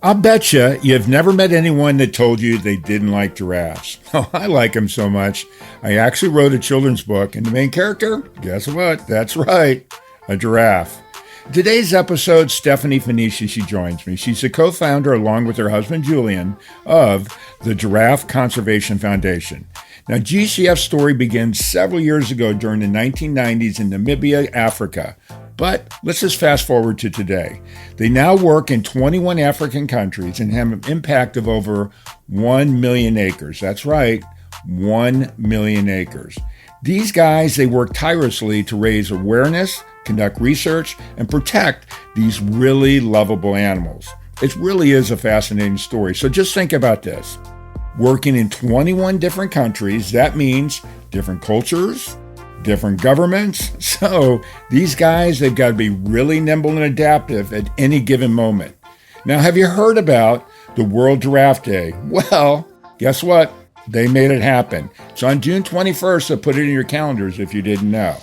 I'll bet you've never met anyone that told you they didn't like giraffes. Oh, I like them so much. I actually wrote a children's book, and the main character, guess what? That's right, a giraffe. Today's episode, Stephanie Fennessy, she joins me. She's the co-founder, along with her husband, Julian, of the Giraffe Conservation Foundation. Now, GCF's story begins several years ago during the 1990s in Namibia, Africa. But let's just fast forward to today. They now work in 21 African countries and have an impact of over 1 million acres. That's right, 1 million acres. These guys, they work tirelessly to raise awareness, conduct research, and protect these really lovable animals. It really is a fascinating story. So just think about this. Working in 21 different countries, that means different cultures, different governments. So these guys, they've got to be really nimble and adaptive at any given moment. Now, have you heard about the World Giraffe Day? Well, guess what? They made it happen. It's on June 21st, so put it in your calendars if you didn't know.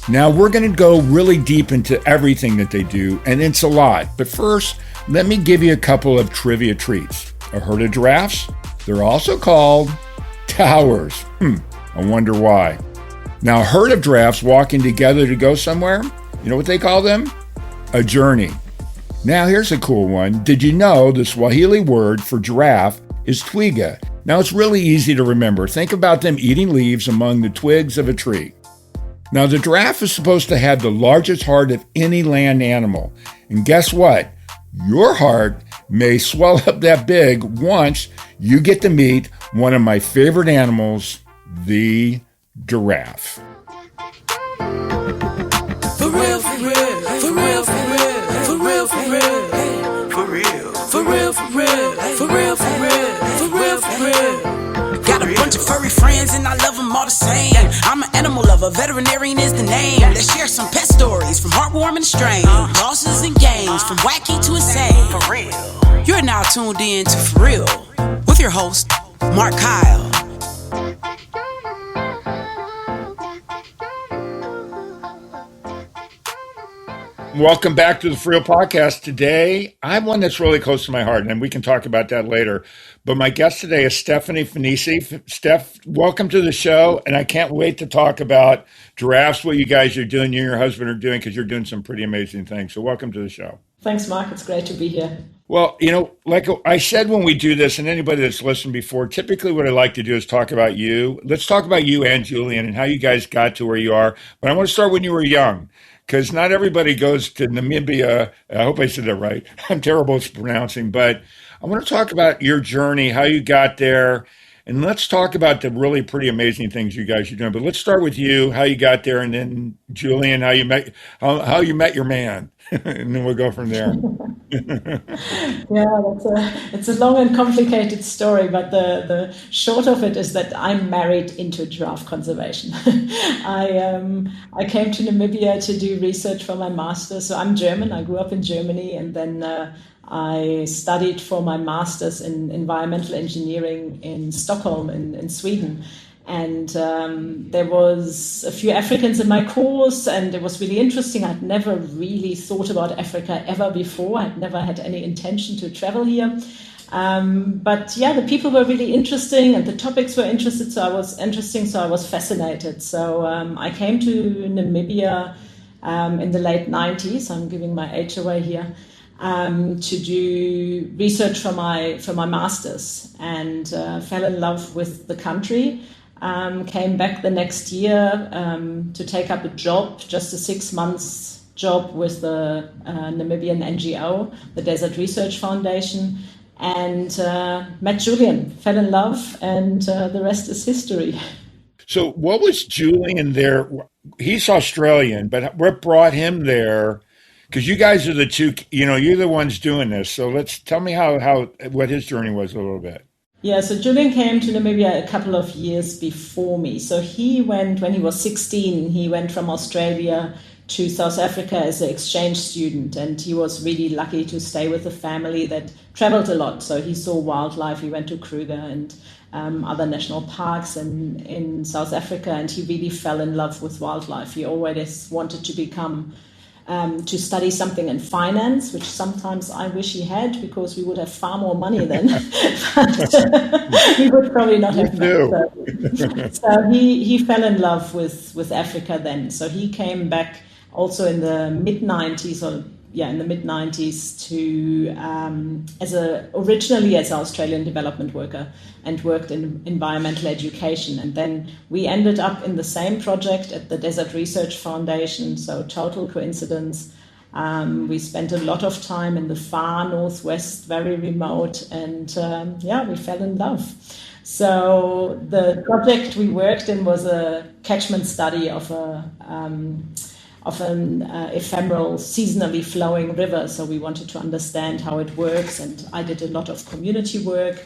Now, we're going to go really deep into everything that they do, and it's a lot. But first, let me give you a couple of trivia treats. A herd of giraffes? They're also called towers. I wonder why. Now, a herd of giraffes walking together to go somewhere, you know what they call them? A journey. Now, here's a cool one. Did you know the Swahili word for giraffe is twiga? Now, it's really easy to remember. Think about them eating leaves among the twigs of a tree. Now, the giraffe is supposed to have the largest heart of any land animal. And guess what? Your heart may swell up that big once you get to meet one of my favorite animals, the giraffe. For real, for real, for real, for real, for real, for real, for real, for real, for real, for real, for real, for real, for real. Got a bunch of furry friends and I love them all the same. I'm an animal lover, veterinarian is the name. Let's share some pet stories from heartwarming to strange, losses and gains, from wacky to insane. For real. You're now tuned in to For Real with your host, Mark Kyle. Welcome back to the For Real podcast. Today, I have one that's really close to my heart, and we can talk about that later. But my guest today is Stephanie Fennessy. Steph, welcome to the show, and I can't wait to talk about giraffes, what you guys are doing, you and your husband are doing, because you're doing some pretty amazing things. So welcome to the show. Thanks, Mark. It's great to be here. Well, you know, like I said when we do this, and anybody that's listened before, typically what I like to do is talk about you. Let's talk about you and Julian and how you guys got to where you are. But I want to start when you were young, because not everybody goes to Namibia. I hope I said that right. I'm terrible at pronouncing, but I want to talk about your journey, how you got there, and let's talk about the really pretty amazing things you guys are doing. But let's start with you, how you got there, and then Julian, how you met your man, and then we'll go from there. Yeah, it's a long and complicated story, but the short of it is that I'm married into giraffe conservation. I came to Namibia to do research for my master's. So I'm German. I grew up in Germany, and then I studied for my master's in environmental engineering in Stockholm in Sweden. And there was a few Africans in my course, and it was really interesting. I'd never really thought about Africa ever before. I'd never had any intention to travel here. But yeah, the people were really interesting, and the topics were interesting. So I was fascinated. So I came to Namibia in the late 90s. I'm giving my age away here. To do research for my master's, and fell in love with the country. Came back the next year to take up a job, just a 6 months job with the Namibian NGO, the Desert Research Foundation, and met Julian, fell in love, and the rest is history. So what was Julian there? He's Australian, but what brought him there? Because you guys are the two, you're the ones doing this. So tell me what his journey was a little bit. Yeah, so Julian came to Namibia a couple of years before me. So he went, when he was 16, he went from Australia to South Africa as an exchange student. And he was really lucky to stay with a family that traveled a lot. So he saw wildlife. He went to Kruger and other national parks in South Africa. And he really fell in love with wildlife. He always wanted to become to study something in finance, which sometimes I wish he had, because we would have far more money then. But we would probably not You have do. that. So he fell in love with Africa then. So he came back also in the mid 90s, or in the mid 90s, to originally as an Australian development worker, and worked in environmental education. And then we ended up in the same project at the Desert Research Foundation, so total coincidence. We spent a lot of time in the far northwest, very remote, and we fell in love. So the project we worked in was a catchment study of an ephemeral, seasonally flowing river. So we wanted to understand how it works, and I did a lot of community work.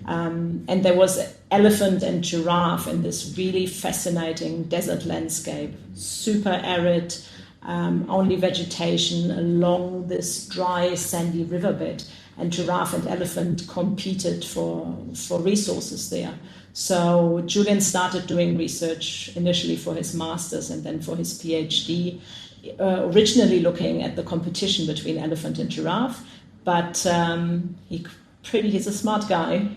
And there was elephant and giraffe in this really fascinating desert landscape, super arid, only vegetation along this dry, sandy riverbed. And giraffe and elephant competed for resources there. So Julian started doing research initially for his master's and then for his PhD, originally looking at the competition between elephant and giraffe. But he's a smart guy.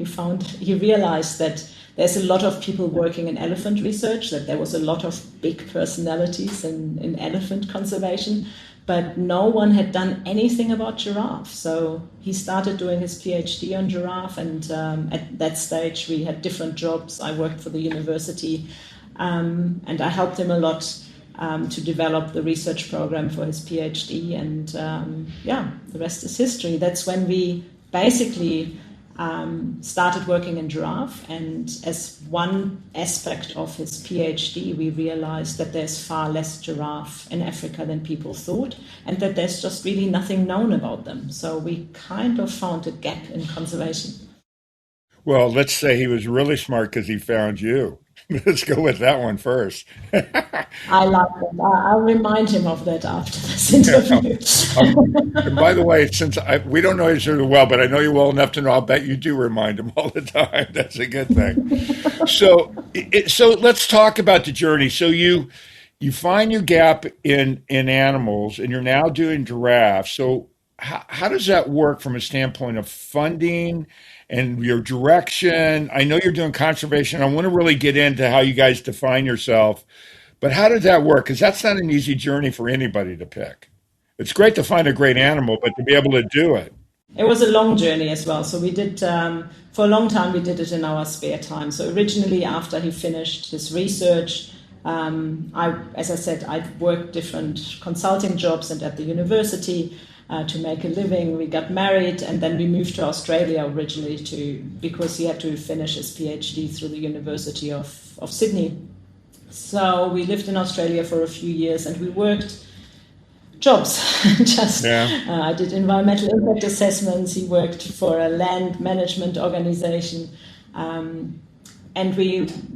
He realized that there's a lot of people working in elephant research, that there was a lot of big personalities in elephant conservation, but no one had done anything about giraffe. So he started doing his PhD on giraffe, and at that stage we had different jobs. I worked for the university, and I helped him a lot to develop the research program for his PhD, and the rest is history. That's when we basically started working in giraffe, and as one aspect of his PhD, we realized that there's far less giraffe in Africa than people thought, and that there's just really nothing known about them. So we kind of found a gap in conservation. Well, let's say he was really smart because he found you. Let's go with that one first. I like him. I'll remind him of that after this interview. And by the way, we don't know each other well, but I know you well enough to know, I'll bet you do remind him all the time. That's a good thing. So let's talk about the journey. So you find your gap in animals, and you're now doing giraffes. So how does that work from a standpoint of funding and your direction? I know you're doing conservation. I want to really get into how you guys define yourself, but how did that work? Because that's not an easy journey for anybody to pick. It's great to find a great animal, but to be able to do it. It was a long journey as well. So we did, for a long time, we did it in our spare time. So originally, after he finished his research, as I said, I'd worked different consulting jobs and at the university to make a living. We got married, and then we moved to Australia originally because he had to finish his PhD through the University of Sydney. So we lived in Australia for a few years, and we worked jobs. I did environmental impact assessments. He worked for a land management organization, and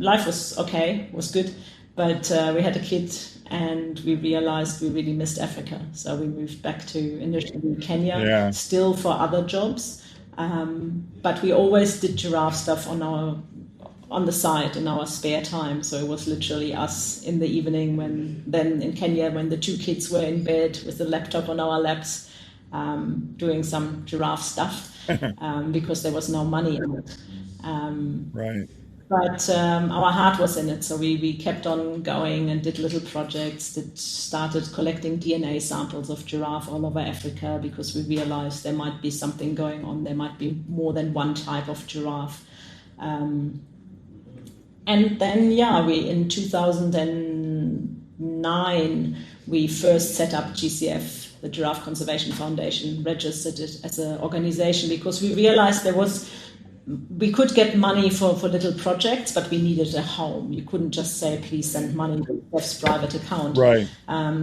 life was okay, was good, but we had a kid, and we realized we really missed Africa. So we moved back to initially Kenya, still for other jobs, but we always did giraffe stuff on the side in our spare time. So it was literally us in the evening, then in Kenya, when the two kids were in bed with the laptop on our laps, doing some giraffe stuff, because there was no money in it. Right. But our heart was in it, so we kept on going and did little projects that started collecting DNA samples of giraffe all over Africa, because we realized there might be something going on. There might be more than one type of giraffe. And then, we in 2009, we first set up GCF, the Giraffe Conservation Foundation, registered it as an organization, because we realized we could get money for little projects, but we needed a home. You couldn't just say, please send money to Jeff's private account. Right.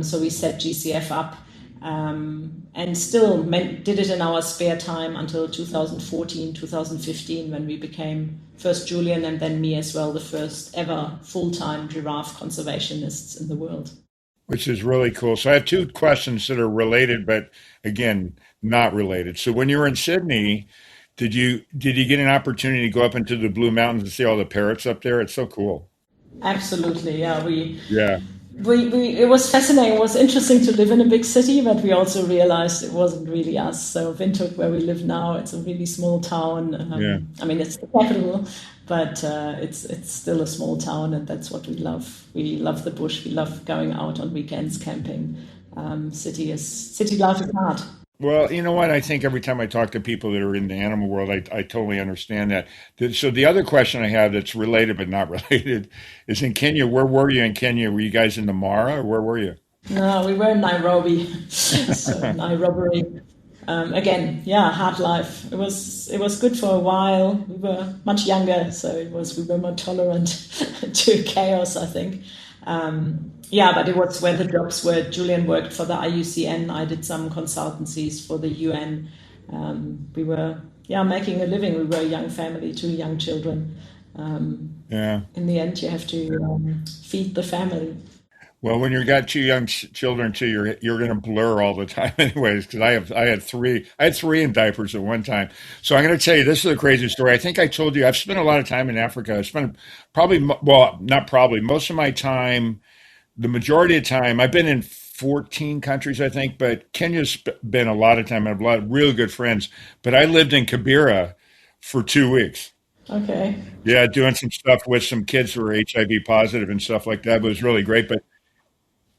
So we set GCF up, and still did it in our spare time until 2014, 2015, when we became first Julian and then me as well, the first ever full-time giraffe conservationists in the world. Which is really cool. So I have two questions that are related, but again, not related. So when you were in Sydney, did you get an opportunity to go up into the Blue Mountains and see all the parrots up there? It's so cool. Absolutely, yeah. it was fascinating. It was interesting to live in a big city, but we also realized it wasn't really us. So Windhoek, where we live now, it's a really small town. I mean, it's the capital, but it's still a small town, and that's what we love. We love the bush. We love going out on weekends camping. City life is hard. Well, you know what? I think every time I talk to people that are in the animal world, I totally understand that. So the other question I have that's related but not related is in Kenya. Where were you in Kenya? Were you guys in the Mara or where were you? No, we were in Nairobi. So Nairobi. Again, yeah, hard life. It was good for a while. We were much younger, so we were more tolerant to chaos, I think. Yeah, but it was where the jobs were. Julian worked for the IUCN. I did some consultancies for the UN. We were, making a living. We were a young family, 2 young children. In the end, you have to feed the family. Well, when you got 2 young children too, you're going to blur all the time, anyways. Because I had three in diapers at one time. So I'm going to tell you, this is a crazy story. I think I told you I've spent a lot of time in Africa. I spent most of my time. The majority of time, I've been in 14 countries, I think, but Kenya's been a lot of time. I have a lot of really good friends. But I lived in Kibera for 2 weeks. Okay. Yeah, doing some stuff with some kids who were HIV positive and stuff like that. It was really great. But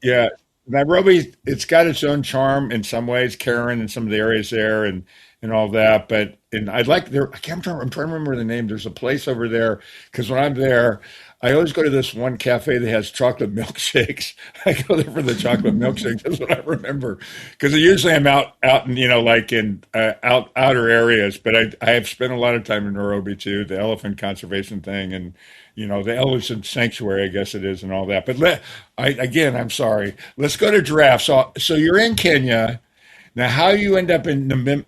yeah, Nairobi, it's got its own charm in some ways, Karen, and some of the areas there and all that. But and I'd like there. I'm trying to remember the name. There's a place over there because when I'm there, I always go to this one cafe that has chocolate milkshakes. I go there for the chocolate milkshakes. That's what I remember. Because usually I'm out in like in outer areas. But I have spent a lot of time in Nairobi too, the elephant conservation thing, and the elephant sanctuary, I guess it is, and all that. But I'm sorry. Let's go to giraffes. So you're in Kenya now. How you end up in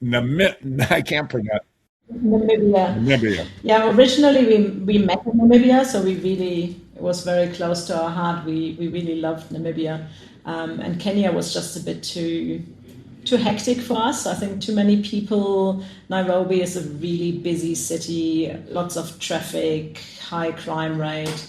I can't pronounce. Namibia. Namibia. Yeah, originally we met in Namibia, so it was very close to our heart. We really loved Namibia, and Kenya was just a bit too hectic for us. I think too many people. Nairobi is a really busy city, lots of traffic, high crime rate.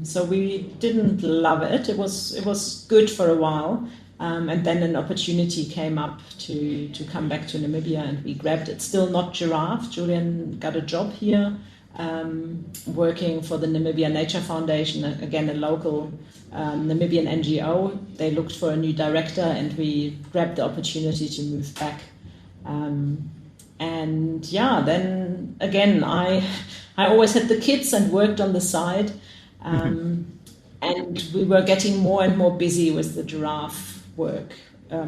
So we didn't love it. It was good for a while. And then an opportunity came up to come back to Namibia, and we grabbed it. Still not giraffe. Julian got a job here, working for the Namibia Nature Foundation, again a local Namibian NGO. They looked for a new director, and we grabbed the opportunity to move back. Then again, I always had the kids and worked on the side, and we were getting more and more busy with the giraffe work,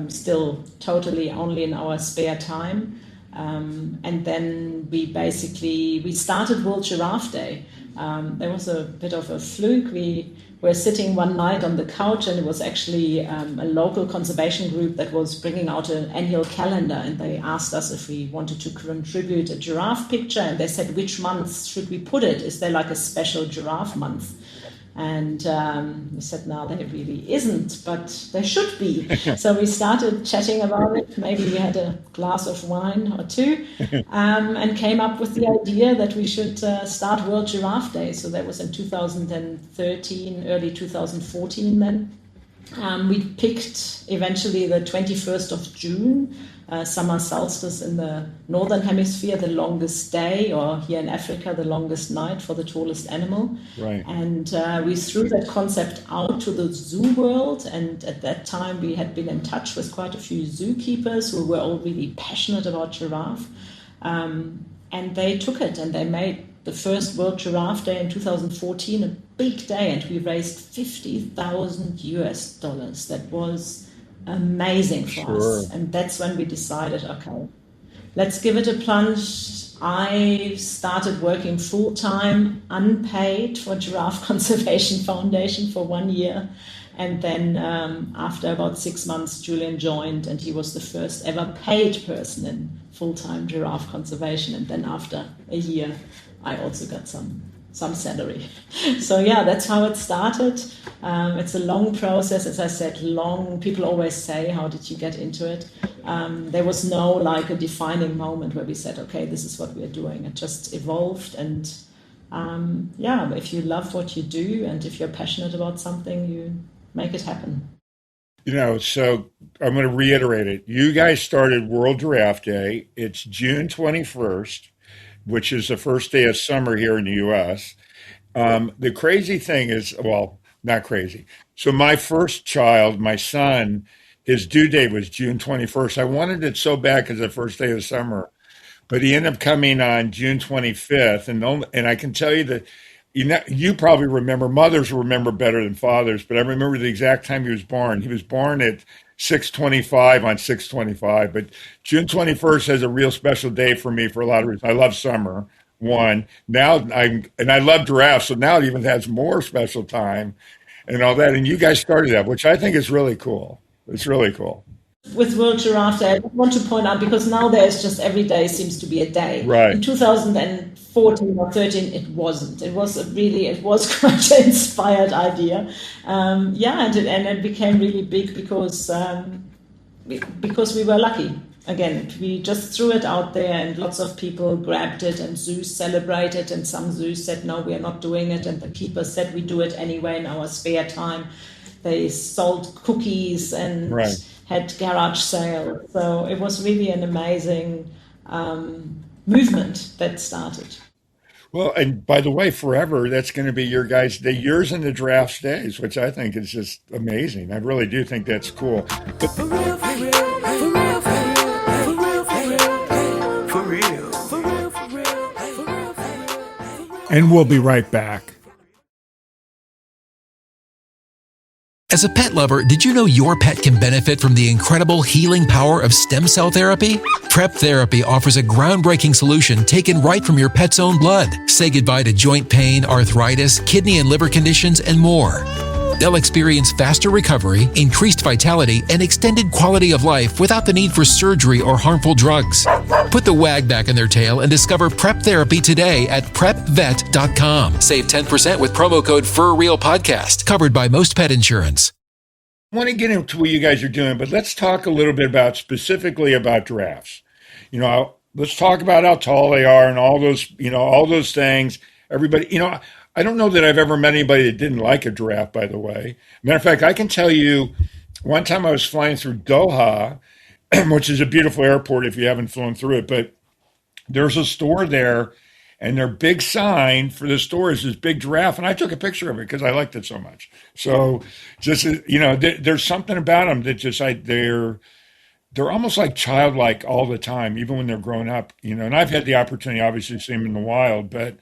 still totally only in our spare time. And then we started World Giraffe Day. There was a bit of a fluke. We were sitting one night on the couch, and it was actually a local conservation group that was bringing out an annual calendar, and they asked us if we wanted to contribute a giraffe picture, and they said, which month should we put it? Is there like a special giraffe month? And we said, no, there really isn't, but there should be. So we started chatting about it. Maybe we had a glass of wine or two, and came up with the idea that we should start World Giraffe Day. So that was in 2013, early 2014 then. We picked eventually the 21st of June, summer solstice in the northern hemisphere, the longest day, or here in Africa, the longest night for the tallest animal. Right. And we threw that concept out to the zoo world. And at that time, we had been in touch with quite a few zookeepers who were all really passionate about giraffe. And they took it, and they made the first World Giraffe Day in 2014 a big day, and we raised $50,000. That was amazing for us. And that's when we decided, okay, let's give it a plunge. I started working full-time, unpaid, for Giraffe Conservation Foundation for 1 year. And then after about 6 months, Julian joined, and he was the first ever paid person in full-time giraffe conservation. And then after a year, I also got some salary. So yeah, that's how it started. It's a long process, as I said, long. People always say, how did you get into it? There was no a defining moment where we said, okay, this is what we're doing. It just evolved, and if you love what you do and if you're passionate about something, you make it happen. So I'm going to reiterate it. You guys started World Giraffe Day. It's June 21st, which is the first day of summer here in the US. The crazy thing is, well, not crazy. So my first child, my son, his due date was June 21st. I wanted it so bad because the first day of summer, but he ended up coming on June 25th. And I can tell you that you probably remember, mothers remember better than fathers, but I remember the exact time he was born. He was born at 6:25 on 6:25, but June 21st has a real special day for me for a lot of reasons. I love summer, one. I love giraffes, so now it even has more special time and all that. And you guys started that, which I think is really cool. It's really cool. With World Giraffe Day, I want to point out, because now there's just every day seems to be a day. Right. In 2014 or 13, it wasn't. It was quite an inspired idea. And it became really big because we were lucky. Again, we just threw it out there and lots of people grabbed it, and zoos celebrated, and some zoos said, no, we are not doing it. And the keepers said, we do it anyway in our spare time. They sold cookies and Right. had garage sales. So it was really an amazing movement that started. Well, and by the way, forever, that's going to be your guys' day, yours and the Giraffes days, which I think is just amazing. I really do think that's cool. But For real, for real, for real, for real, for real, for real, for real, for real, for real, for real. And we'll be right back. As a pet lover, did you know your pet can benefit from the incredible healing power of stem cell therapy? Prep Therapy offers a groundbreaking solution taken right from your pet's own blood. Say goodbye to joint pain, arthritis, kidney and liver conditions, and more. They'll experience faster recovery, increased vitality, and extended quality of life without the need for surgery or harmful drugs. Put the wag back in their tail and discover Prep Therapy today at prepvet.com. Save 10% with promo code FurRealPodcast, covered by most pet insurance. I want to get into what you guys are doing, but let's talk a little bit specifically about giraffes. Let's talk about how tall they are and all those things. Everybody, I don't know that I've ever met anybody that didn't like a giraffe, by the way. Matter of fact, I can tell you one time I was flying through Doha, which is a beautiful airport if you haven't flown through it, but there's a store there, and their big sign for the store is this big giraffe, and I took a picture of it because I liked it so much. So just, there's something about them that they're almost like childlike all the time, even when they're grown up, and I've had the opportunity, obviously, to see them in the wild, but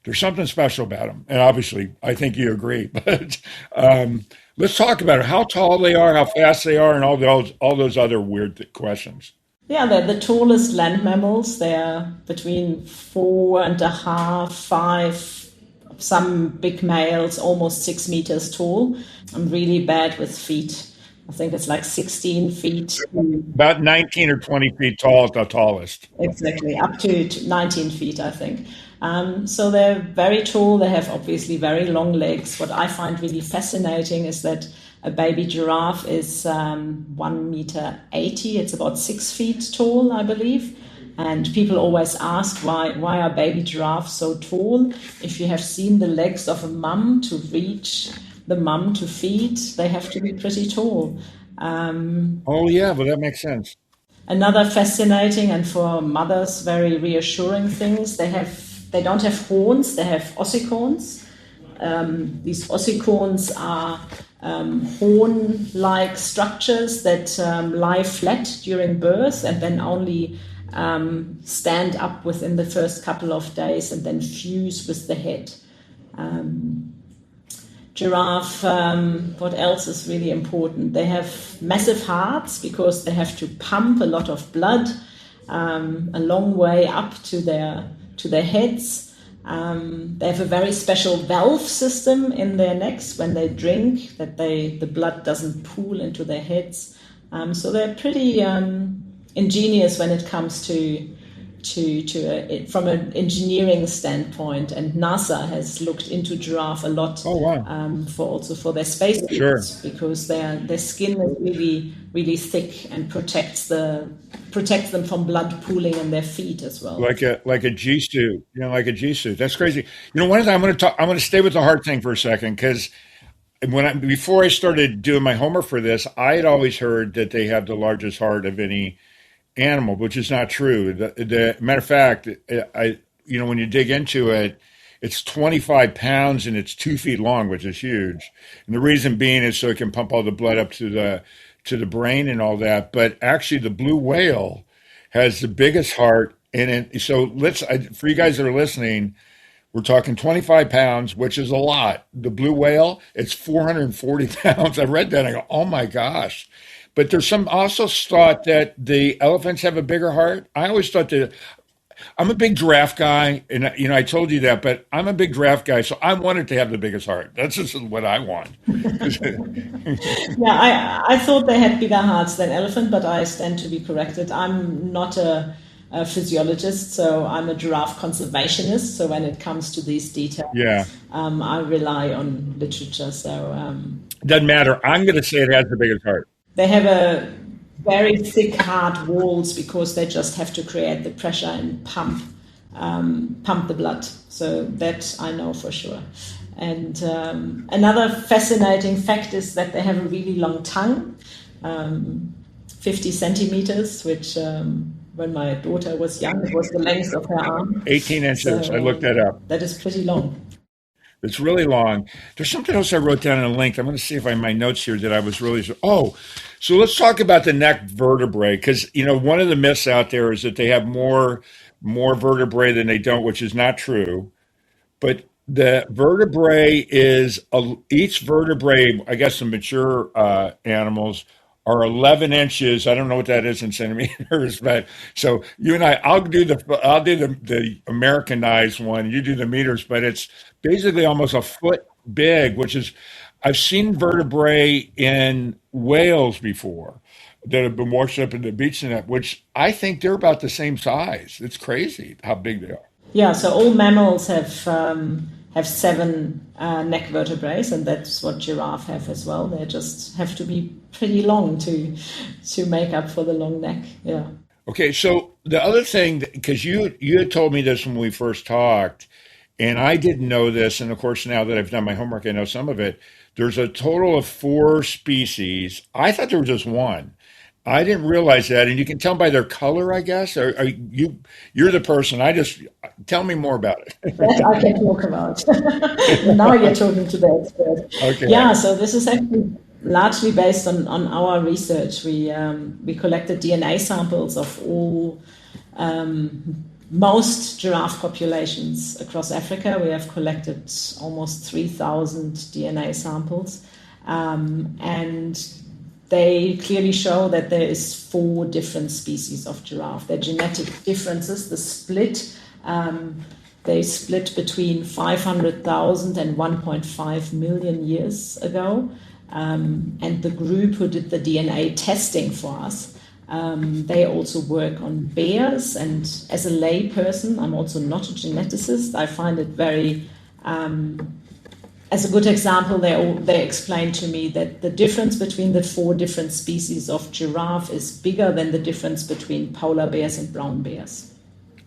there's something special about them. And obviously, I think you agree. But let's talk about it, how tall they are, how fast they are, and all those other weird questions. Yeah, they're the tallest land mammals. They're between 4.5, 5, some big males, almost 6 meters tall. I'm really bad with feet. I think it's like 16 feet. About 19 or 20 feet tall at the tallest. Exactly, up to 19 feet, I think. So they're very tall. They have obviously very long legs. What I find really fascinating is that a baby giraffe is 1 meter 80. It's about 6 feet tall, I believe. And people always ask why are baby giraffes so tall? If you have seen the legs of a mum to reach the mum to feed, they have to be pretty tall. Oh yeah, well that makes sense. Another fascinating and for mothers very reassuring things, they don't have horns, they have ossicorns. These ossicorns are horn-like structures that lie flat during birth and then only stand up within the first couple of days and then fuse with the head. Giraffe, what else is really important? They have massive hearts because they have to pump a lot of blood a long way up to their heads. They have a very special valve system in their necks when they drink, that the blood doesn't pool into their heads. So they're pretty ingenious when it comes to from an engineering standpoint, and NASA has looked into giraffe a lot. Oh, wow. For their space Sure. because their skin is really thick and protects them from blood pooling in their feet as well. Like a G suit, like a G suit. That's crazy. One of the, I'm going to stay with the heart thing for a second, because before I started doing my homework for this, I had always heard that they have the largest heart of any animal, which is not true. The matter of fact, when you dig into it, it's 25 pounds and it's 2 feet long, which is huge. And the reason being is so it can pump all the blood up to the brain and all that. But actually, the blue whale has the biggest heart in it. So for you guys that are listening, we're talking 25 pounds, which is a lot. The blue whale, it's 440 pounds. I read that and I go, oh my gosh. But there's some also thought that the elephants have a bigger heart. I always thought that. I'm a big giraffe guy, and I told you that, but I'm a big giraffe guy, so I wanted to have the biggest heart. That's just what I want. Yeah, I thought they had bigger hearts than elephant, but I stand to be corrected. I'm not a physiologist, so I'm a giraffe conservationist. So when it comes to these details, I rely on literature. So doesn't matter. I'm going to say it has the biggest heart. They have a very thick, hard walls because they just have to create the pressure and pump the blood. So that I know for sure. And another fascinating fact is that they have a really long tongue, 50 centimeters, which when my daughter was young, it was the length of her arm. 18 inches. So, I looked that up. That is pretty long. It's really long. There's something else I wrote down in a link. I'm going to see if I have my notes here that I was really. So let's talk about the neck vertebrae, because one of the myths out there is that they have more vertebrae than they don't, which is not true. But the vertebrae is each vertebrae. I guess the mature animals are 11 inches. I don't know what that is in centimeters, but so you and I'll do the Americanized one. You do the meters, but it's basically almost a foot big, which is, I've seen vertebrae in whales before that have been washed up in the beach and that, which I think they're about the same size. It's crazy how big they are. Yeah, so all mammals have 7 neck vertebrae, and that's what giraffe have as well. They just have to be pretty long to make up for the long neck. Yeah. Okay, so the other thing, because you had told me this when we first talked, and I didn't know this, and of course now that I've done my homework, I know some of it. There's a total of 4 species. I thought there was just one. I didn't realize that, and you can tell by their color, I guess. You're the person. Tell me more about it. That I can talk about. Now you're talking to the expert. Okay. Yeah, so this is actually largely based on our research. We collected DNA samples of all most giraffe populations across Africa. We have collected almost 3,000 DNA samples, and they clearly show that there is 4 different species of giraffe. Their genetic differences, the split, they split between 500,000 and 1.5 million years ago. And the group who did the DNA testing for us, they also work on bears. And as a lay person, I'm also not a geneticist. I find it very... as a good example, they explained to me that the difference between the 4 different species of giraffe is bigger than the difference between polar bears and brown bears.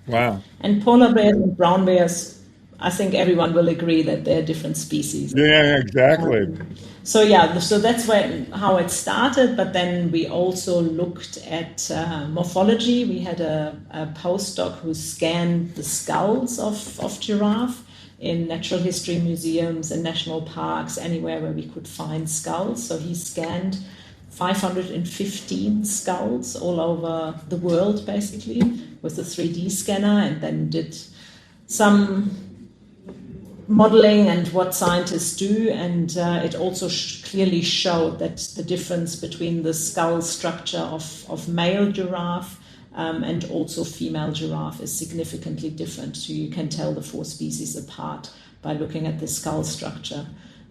Wow. And polar bears and brown bears, I think everyone will agree that they're different species. Yeah, exactly. So that's how it started. But then we also looked at morphology. We had a postdoc who scanned the skulls of giraffe in natural history museums and national parks, anywhere where we could find skulls. So he scanned 515 skulls all over the world, basically, with a 3D scanner, and then did some modeling and what scientists do. And it also clearly showed that the difference between the skull structure of male giraffe and also female giraffe is significantly different. So you can tell the 4 species apart by looking at the skull structure.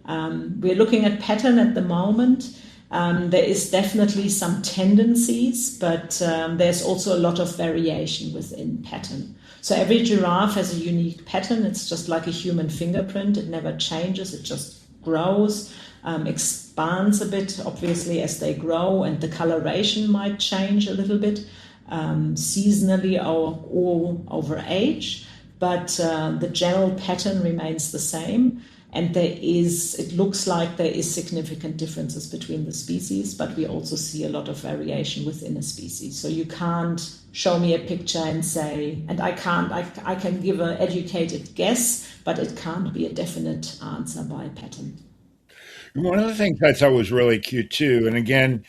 We're looking at pattern at the moment. There is definitely some tendencies, but there's also a lot of variation within pattern. So every giraffe has a unique pattern. It's just like a human fingerprint. It never changes. It just grows, expands a bit, obviously, as they grow, and the coloration might change a little bit seasonally or over age. But the general pattern remains the same. And it looks like there is significant differences between the species, but we also see a lot of variation within a species. So you can't show me a picture and say, and I can give an educated guess, but it can't be a definite answer by pattern. One of the things I thought was really cute too, and again,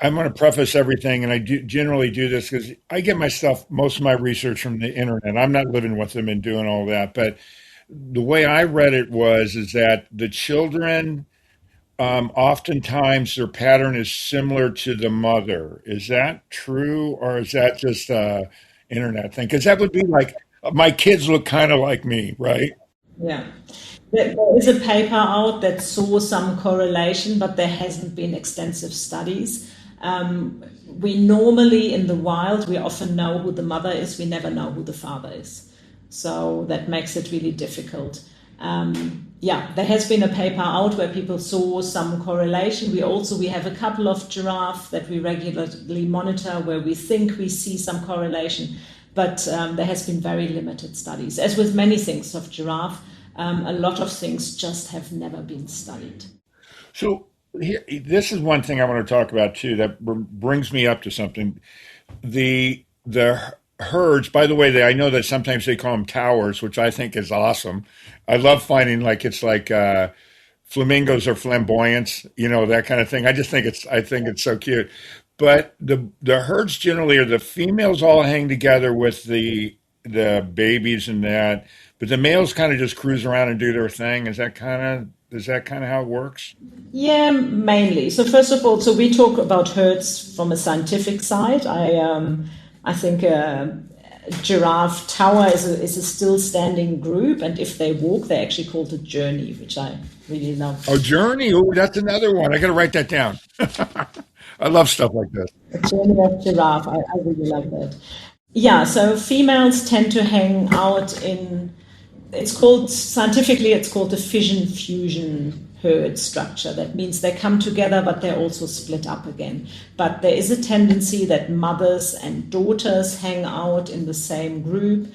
I'm going to preface everything, and I generally do this because I get most of my research from the internet. I'm not living with them and doing all that, but the way I read it is that the children, oftentimes their pattern is similar to the mother. Is that true, or is that just a internet thing? Because that would be like my kids look kind of like me, right? Yeah. There is a paper out that saw some correlation, but there hasn't been extensive studies. We normally, in the wild, we often know who the mother is. We never know who the father is. So that makes it really difficult. There has been a paper out where people saw some correlation. We have a couple of giraffes that we regularly monitor where we think we see some correlation, but there has been very limited studies. As with many things of giraffe, a lot of things just have never been studied. So this is one thing I want to talk about too that brings me up to something. The herds, by the way, I know that sometimes they call them towers, which I think is awesome. I love finding it's like flamingos are flamboyant, that kind of thing. I think it's so cute. But the herds generally are the females all hang together with the babies and that, but the males kind of just cruise around and do their thing. Is that kind of how it works? Yeah, mainly. So first of all, we talk about herds from a scientific side. I think a giraffe tower is a still standing group, and if they walk, they actually call it a journey, which I really love. Oh, journey! Oh, that's another one. I got to write that down. I love stuff like this. A journey of giraffe. I really love that. Yeah. So females tend to hang out scientifically it's called the fission fusion herd structure. That means they come together, but they're also split up again. But there is a tendency that mothers and daughters hang out in the same group,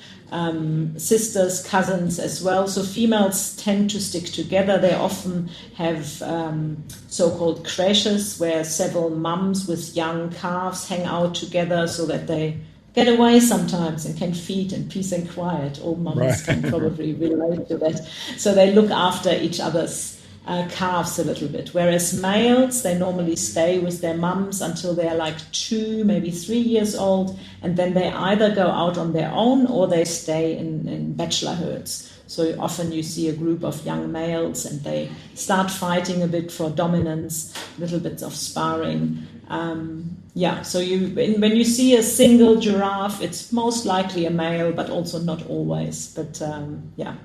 sisters, cousins as well. So females tend to stick together. They often have so-called creches where several mums with young calves hang out together so that they get away sometimes and can feed in peace and quiet. All mums can probably relate to that. So they look after each other's calves a little bit. Whereas males, they normally stay with their mums until they're like 2, maybe 3 years old, and then they either go out on their own or they stay in bachelor herds. So often you see a group of young males and they start fighting a bit for dominance, little bits of sparring. So when you see a single giraffe, it's most likely a male, but also not always. But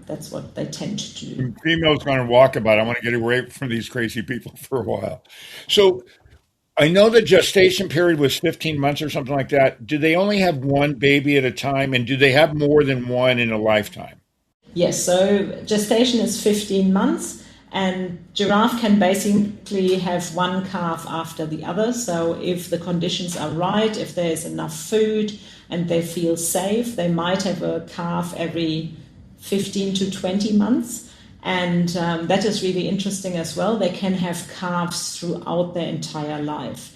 that's what they tend to do. Females going to walk about. I want to get away from these crazy people for a while. So I know the gestation period was 15 months or something like that. Do they only have one baby at a time, and do they have more than one in a lifetime? Yes, so gestation is 15 months. And giraffe can basically have one calf after the other. So if the conditions are right, if there's enough food and they feel safe, they might have a calf every 15 to 20 months. And that is really interesting as well. They can have calves throughout their entire life.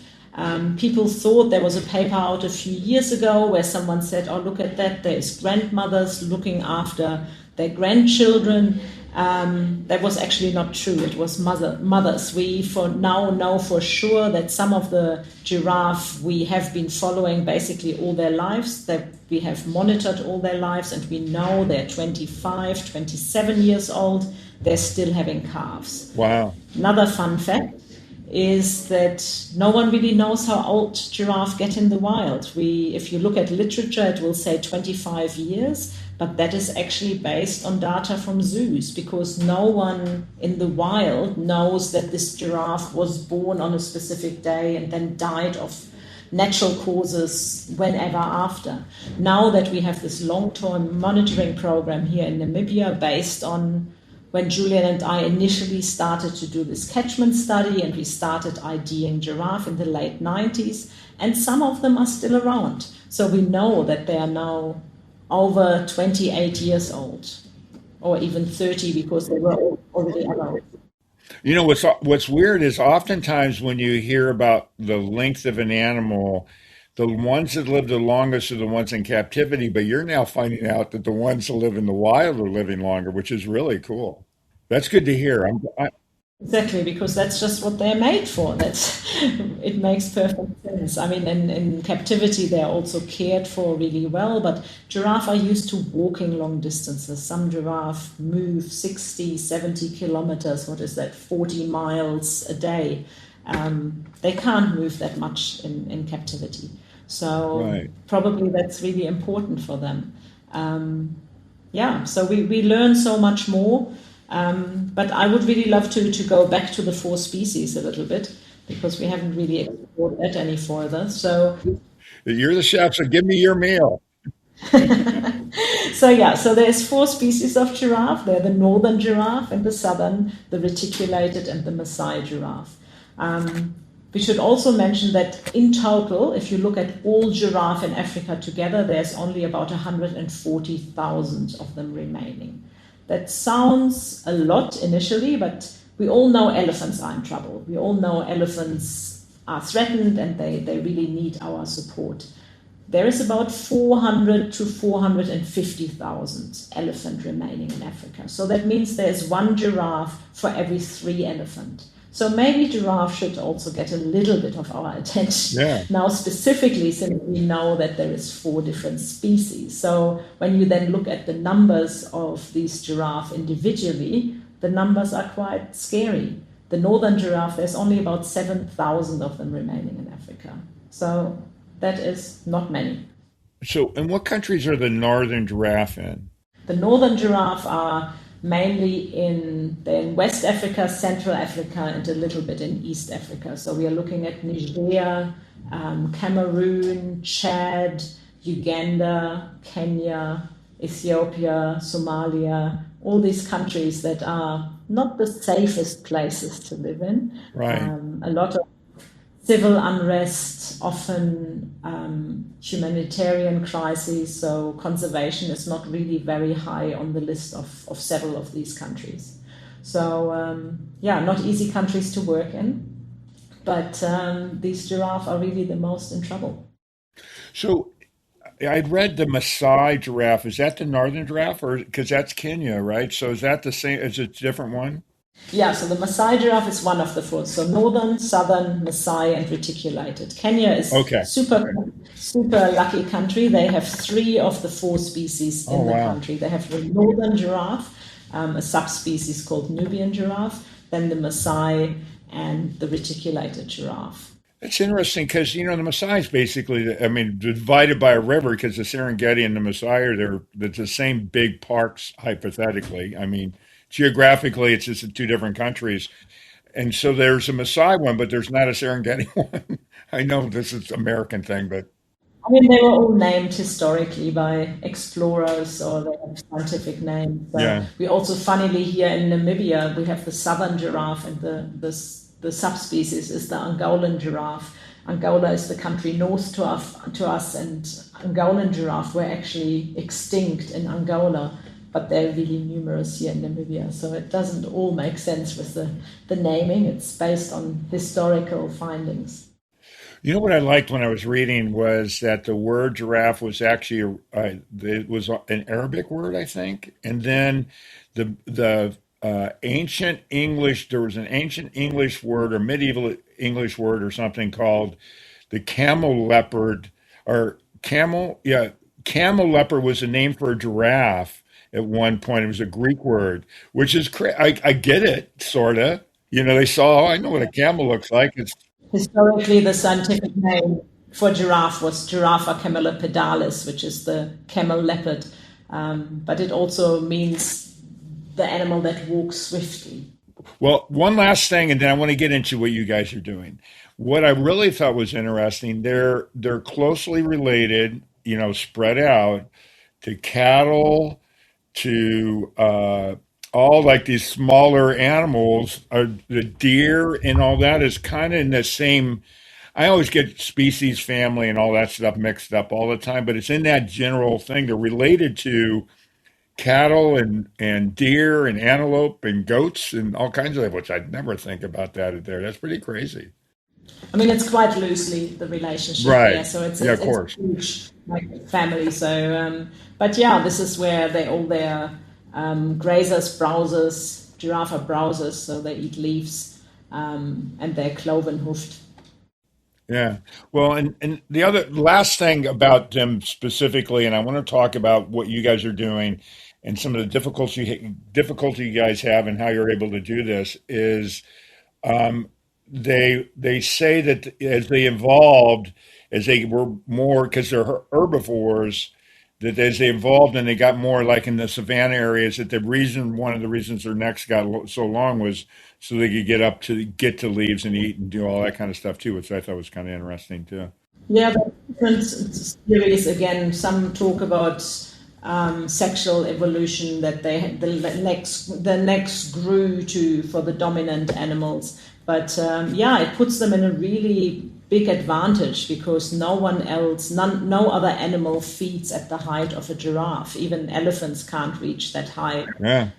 People thought there was a paper out a few years ago where someone said, oh, look at that, there's grandmothers looking after their grandchildren. That was actually not true. It was mothers. We for now know for sure that some of the giraffe we have been following basically all their lives, that we have monitored all their lives, and we know they're 25, 27 years old. They're still having calves. Wow. Another fun fact is that no one really knows how old giraffe get in the wild. If you look at literature, it will say 25 years, but that is actually based on data from zoos because no one in the wild knows that this giraffe was born on a specific day and then died of natural causes whenever after. Now that we have this long-term monitoring program here in Namibia based on when Julian and I initially started to do this catchment study and we started IDing giraffe in the late 90s, and some of them are still around. So we know that they are now over 28 years old or even 30 because they were already adults. What's weird is oftentimes when you hear about the length of an animal, the ones that live the longest are the ones in captivity, but you're now finding out that the ones that live in the wild are living longer, which is really cool. That's good to hear. Exactly, because that's just what they're made for. It makes perfect sense. I mean, in captivity, they're also cared for really well, but giraffe are used to walking long distances. Some giraffe move 60, 70 kilometers, what is that, 40 miles a day. They can't move that much in captivity. So Right. probably that's really important for them. Yeah, so we learn so much more. But I would really love to go back to the four species a little bit because we haven't really explored that any further. You're the chef, so give me your meal. So there's four species of giraffe. They're the northern giraffe and the southern, the reticulated and the Maasai giraffe. We should also mention that in total, if you look at all giraffe in Africa together, there's only about 140,000 of them remaining. That sounds a lot initially, but we all know elephants are in trouble. We all know elephants are threatened and they really need our support. There is about 400 to 450,000 elephant remaining in Africa. So that means there's one giraffe for every 3 elephant. So maybe giraffe should also get a little bit of our attention Yeah. now, specifically since we know that there is 4 different species. So when you then look at the numbers of these giraffe individually, the numbers are quite scary. The northern giraffe, there's only about 7,000 of them remaining in Africa. So that is not many. So, in what countries are the northern giraffe in? The northern giraffe are mainly in West Africa, Central Africa, and a little bit in East Africa. So we are looking at Nigeria, Cameroon, Chad, Uganda, Kenya, Ethiopia, Somalia, all these countries that are not the safest places to live in. Right. A lot of civil unrest, often humanitarian crises, so conservation is not really very high on the list of several of these countries. So not easy countries to work in, but these giraffe are really the most in trouble. So, I read the Maasai giraffe. Is that the northern giraffe, or because that's Kenya, right? So, is that the same? Is it a different one? Yeah, so the Maasai giraffe is one of the 4. So northern, southern, Maasai, and reticulated. Kenya is Okay. super lucky country. They have 3 of the 4 species Oh, in the wow. country. They have the northern giraffe, a subspecies called Nubian giraffe, then the Maasai, and the reticulated giraffe. It's interesting because the Maasai is basically, I mean, divided by a river because the Serengeti and the Maasai are there. It's the same big parks, hypothetically. I mean, geographically, it's just in 2 different countries. And so there's a Maasai one, but there's not a Serengeti one. I know this is an American thing, but I mean, they were all named historically by explorers or they have scientific names. So yeah, we also, funnily, here in Namibia, we have the southern giraffe and the subspecies is the Angolan giraffe. Angola is the country north to us, and Angolan giraffe were actually extinct in Angola, but they're really numerous here in Namibia. So it doesn't all make sense with the naming. It's based on historical findings. you know what I liked when I was reading was that the word giraffe was actually it was an Arabic word, I think, and then the ancient English there was an ancient English word or medieval English word or something called the camel leopard or camel yeah camel leopard was a name for a giraffe at one point. It was a Greek word, which is I get it sorta. They saw, oh, I know what a camel looks like. It's Historically, the scientific name for giraffe was Giraffa camelopardalis, which is the camel leopard, but it also means the animal that walks swiftly. Well, one last thing, and then I want to get into what you guys are doing. What I really thought was interesting, they're closely related, spread out to cattle, to all like these smaller animals. The deer and all that is kind of in the same. I always get species, family, and all that stuff mixed up all the time, but it's in that general thing. They're related to cattle and deer and antelope and goats and all kinds of, which I'd never think about that there. That's pretty crazy. I mean, it's quite loosely the relationship Right. there, so Yeah, of it's course. huge, like family. So, but yeah, this is where they all their grazers, browsers, giraffe are browsers, so they eat leaves, and they're cloven hoofed. Yeah. Well, and the other last thing about them specifically, and I want to talk about what you guys are doing and some of the difficulty you guys have and how you're able to do this is they say that as they evolved, as they were more because they're herbivores, that as they evolved and they got more like in the savannah areas, that one of the reasons their necks got so long was so they could get to leaves and eat and do all that kind of stuff too, which I thought was kind of interesting too. Yeah, but different theories again. Some talk about sexual evolution that the necks grew to for the dominant animals. But yeah, it puts them in a really big advantage because no other animal feeds at the height of a giraffe. Even elephants can't reach that height. Yeah.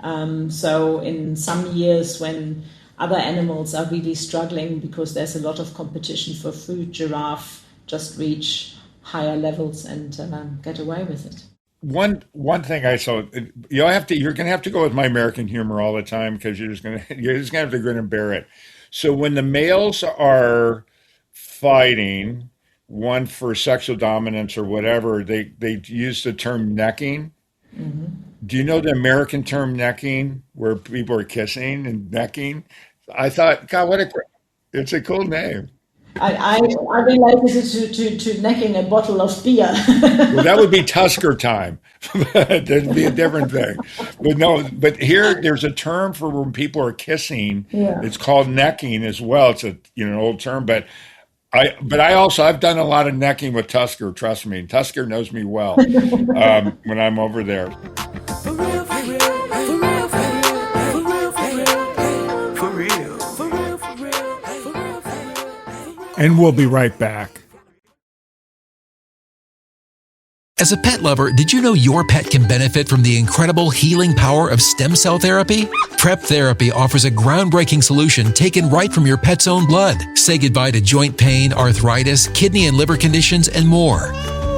So in some years when other animals are really struggling because there's a lot of competition for food, giraffe just reach higher levels and get away with it. One thing I saw, you're gonna have to go with my American humor all the time because you're just gonna have to grin and bear it. So when the males are fighting, one for sexual dominance or whatever, they use the term necking. Do you know the American term necking, where people are kissing and necking? I thought, God, it's a cool name. I related it to necking a bottle of beer. Well, that would be Tusker time. That'd be a different thing. But no, but here there's a term for when people are kissing. Yeah. It's called necking as well. It's an old term, but I've done a lot of necking with Tusker. Trust me, Tusker knows me well when I'm over there. For real, for real, for real, for real, for real, for real, for real, for real, for real, for real. And we'll be right back. As a pet lover, did you know your pet can benefit from the incredible healing power of stem cell therapy? Prep Therapy offers a groundbreaking solution taken right from your pet's own blood. Say goodbye to joint pain, arthritis, kidney and liver conditions, and more.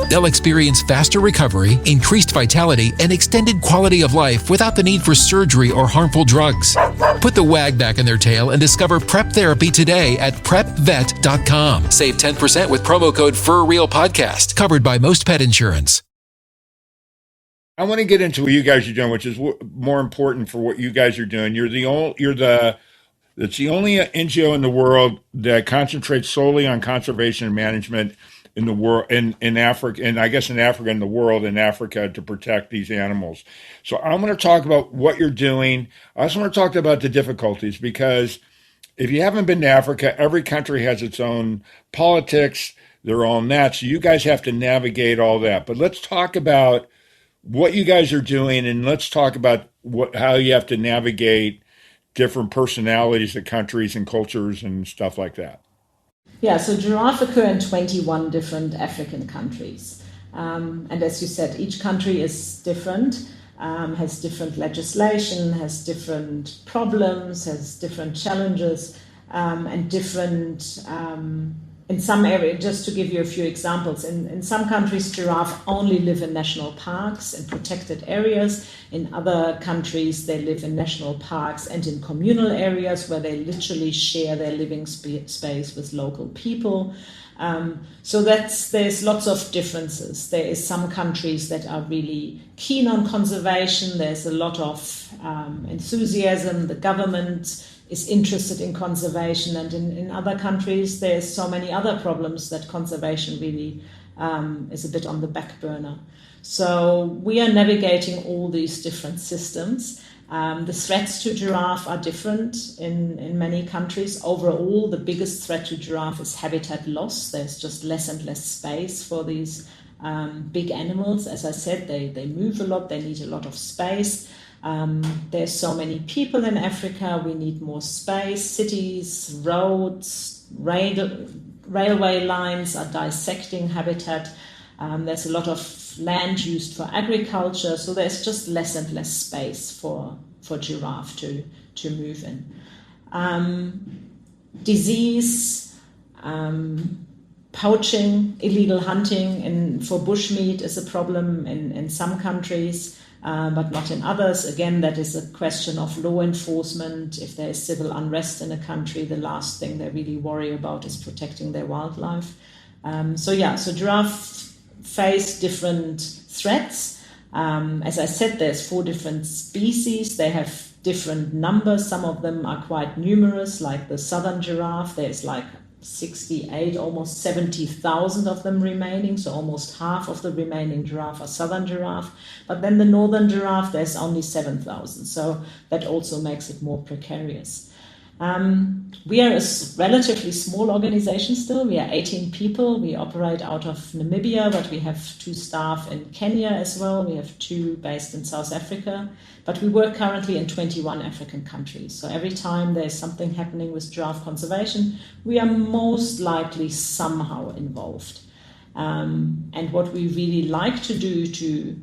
They'll experience faster recovery, increased vitality, and extended quality of life without the need for surgery or harmful drugs. Put the wag back in their tail and discover Prep Therapy today at prepvet.com. Save 10% with promo code FurRealPodcast, covered by most pet insurance. I want to get into what you guys are doing, which is more important for what you guys are doing. It's the only NGO in the world that concentrates solely on conservation and management in the world, in Africa, and I guess in Africa and the world, in Africa, to protect these animals. So I'm going to talk about what you're doing. I also want to talk about the difficulties, because if you haven't been to Africa, every country has its own politics, their own that. So you guys have to navigate all that. But let's talk about what you guys are doing, and let's talk about how you have to navigate different personalities of countries and cultures and stuff like that. Yeah, so giraffe occur in 21 different African countries. And as you said, each country is different, has different legislation, has different problems, has different challenges, and different, in some areas, just to give you a few examples, in some countries, giraffe only live in national parks and protected areas. In other countries, they live in national parks and in communal areas where they literally share their living space with local people. So there's lots of differences. There is some countries that are really keen on conservation. There's a lot of enthusiasm. The government is interested in conservation. And in other countries, there's so many other problems that conservation really is a bit on the back burner. So we are navigating all these different systems. The threats to giraffe are different in many countries. Overall, the biggest threat to giraffe is habitat loss. There's just less and less space for these big animals. As I said, they move a lot, they need a lot of space. There's so many people in Africa, we need more space. Cities, roads, railway lines are dissecting habitat. There's a lot of land used for agriculture, so there's just less and less space for giraffe to move in. Disease, poaching, illegal hunting for bushmeat is a problem in some countries, but not in others. Again, that is a question of law enforcement. If there is civil unrest in a country, the last thing they really worry about is protecting their wildlife. So giraffe face different threats. As I said, there's 4 different species. They have different numbers. Some of them are quite numerous, like the southern giraffe. There's like 68, almost 70,000 of them remaining. So almost half of the remaining giraffe are southern giraffe. But then the northern giraffe, there's only 7,000. So that also makes it more precarious. We are a relatively small organization still. We are 18 people. We operate out of Namibia, but we have 2 staff in Kenya as well. We have 2 based in South Africa, but we work currently in 21 African countries. So every time there's something happening with giraffe conservation, we are most likely somehow involved. And what we really like to do to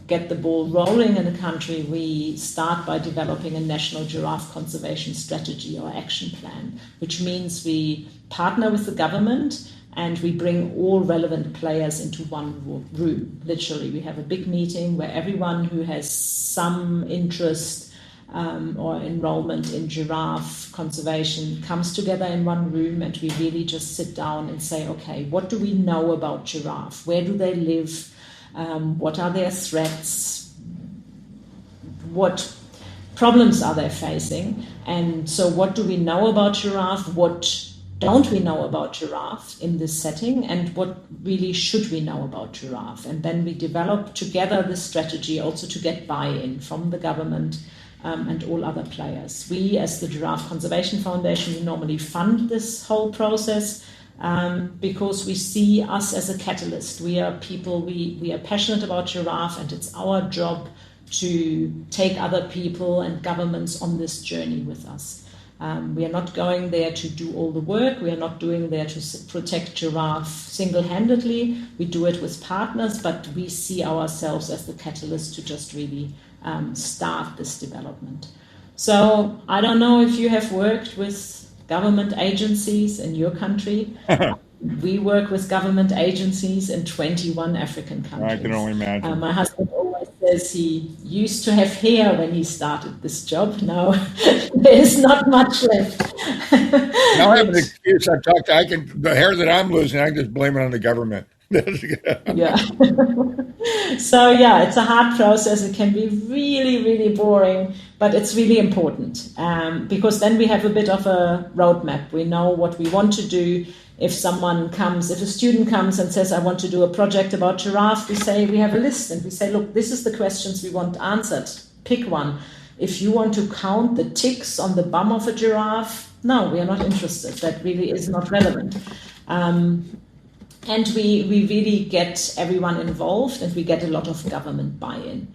get the ball rolling in the country, we start by developing a national giraffe conservation strategy or action plan, which means we partner with the government and we bring all relevant players into one room. Literally, we have a big meeting where everyone who has some interest or enrollment in giraffe conservation comes together in one room, and we really just sit down and say, okay, what do we know about giraffe? Where do they live? What are their threats? What problems are they facing? And so what do we know about giraffe? What don't we know about giraffe in this setting? And what really should we know about giraffe? And then we develop together this strategy also to get buy-in from the government and all other players. We, as the Giraffe Conservation Foundation, we normally fund this whole process. Because we see us as a catalyst. We are people, we are passionate about giraffe, and it's our job to take other people and governments on this journey with us. We are not going there to do all the work. We are not doing there to protect giraffe single-handedly. We do it with partners, but we see ourselves as the catalyst to just really start this development. So I don't know if you have worked with government agencies in your country. We work with government agencies in 21 African countries. I can only imagine. My husband always says he used to have hair when he started this job. Now there's not much left. Now I have an excuse. The hair that I'm losing, I can just blame it on the government. Yeah. So it's a hard process. It can be really, really boring, but it's really important because then we have a bit of a roadmap. We know what we want to do. If a student comes and says, I want to do a project about giraffe, we have a list and we say, look, this is the questions we want answered. Pick one. If you want to count the ticks on the bum of a giraffe, no, we are not interested. That really is not relevant. And we really get everyone involved, and we get a lot of government buy-in,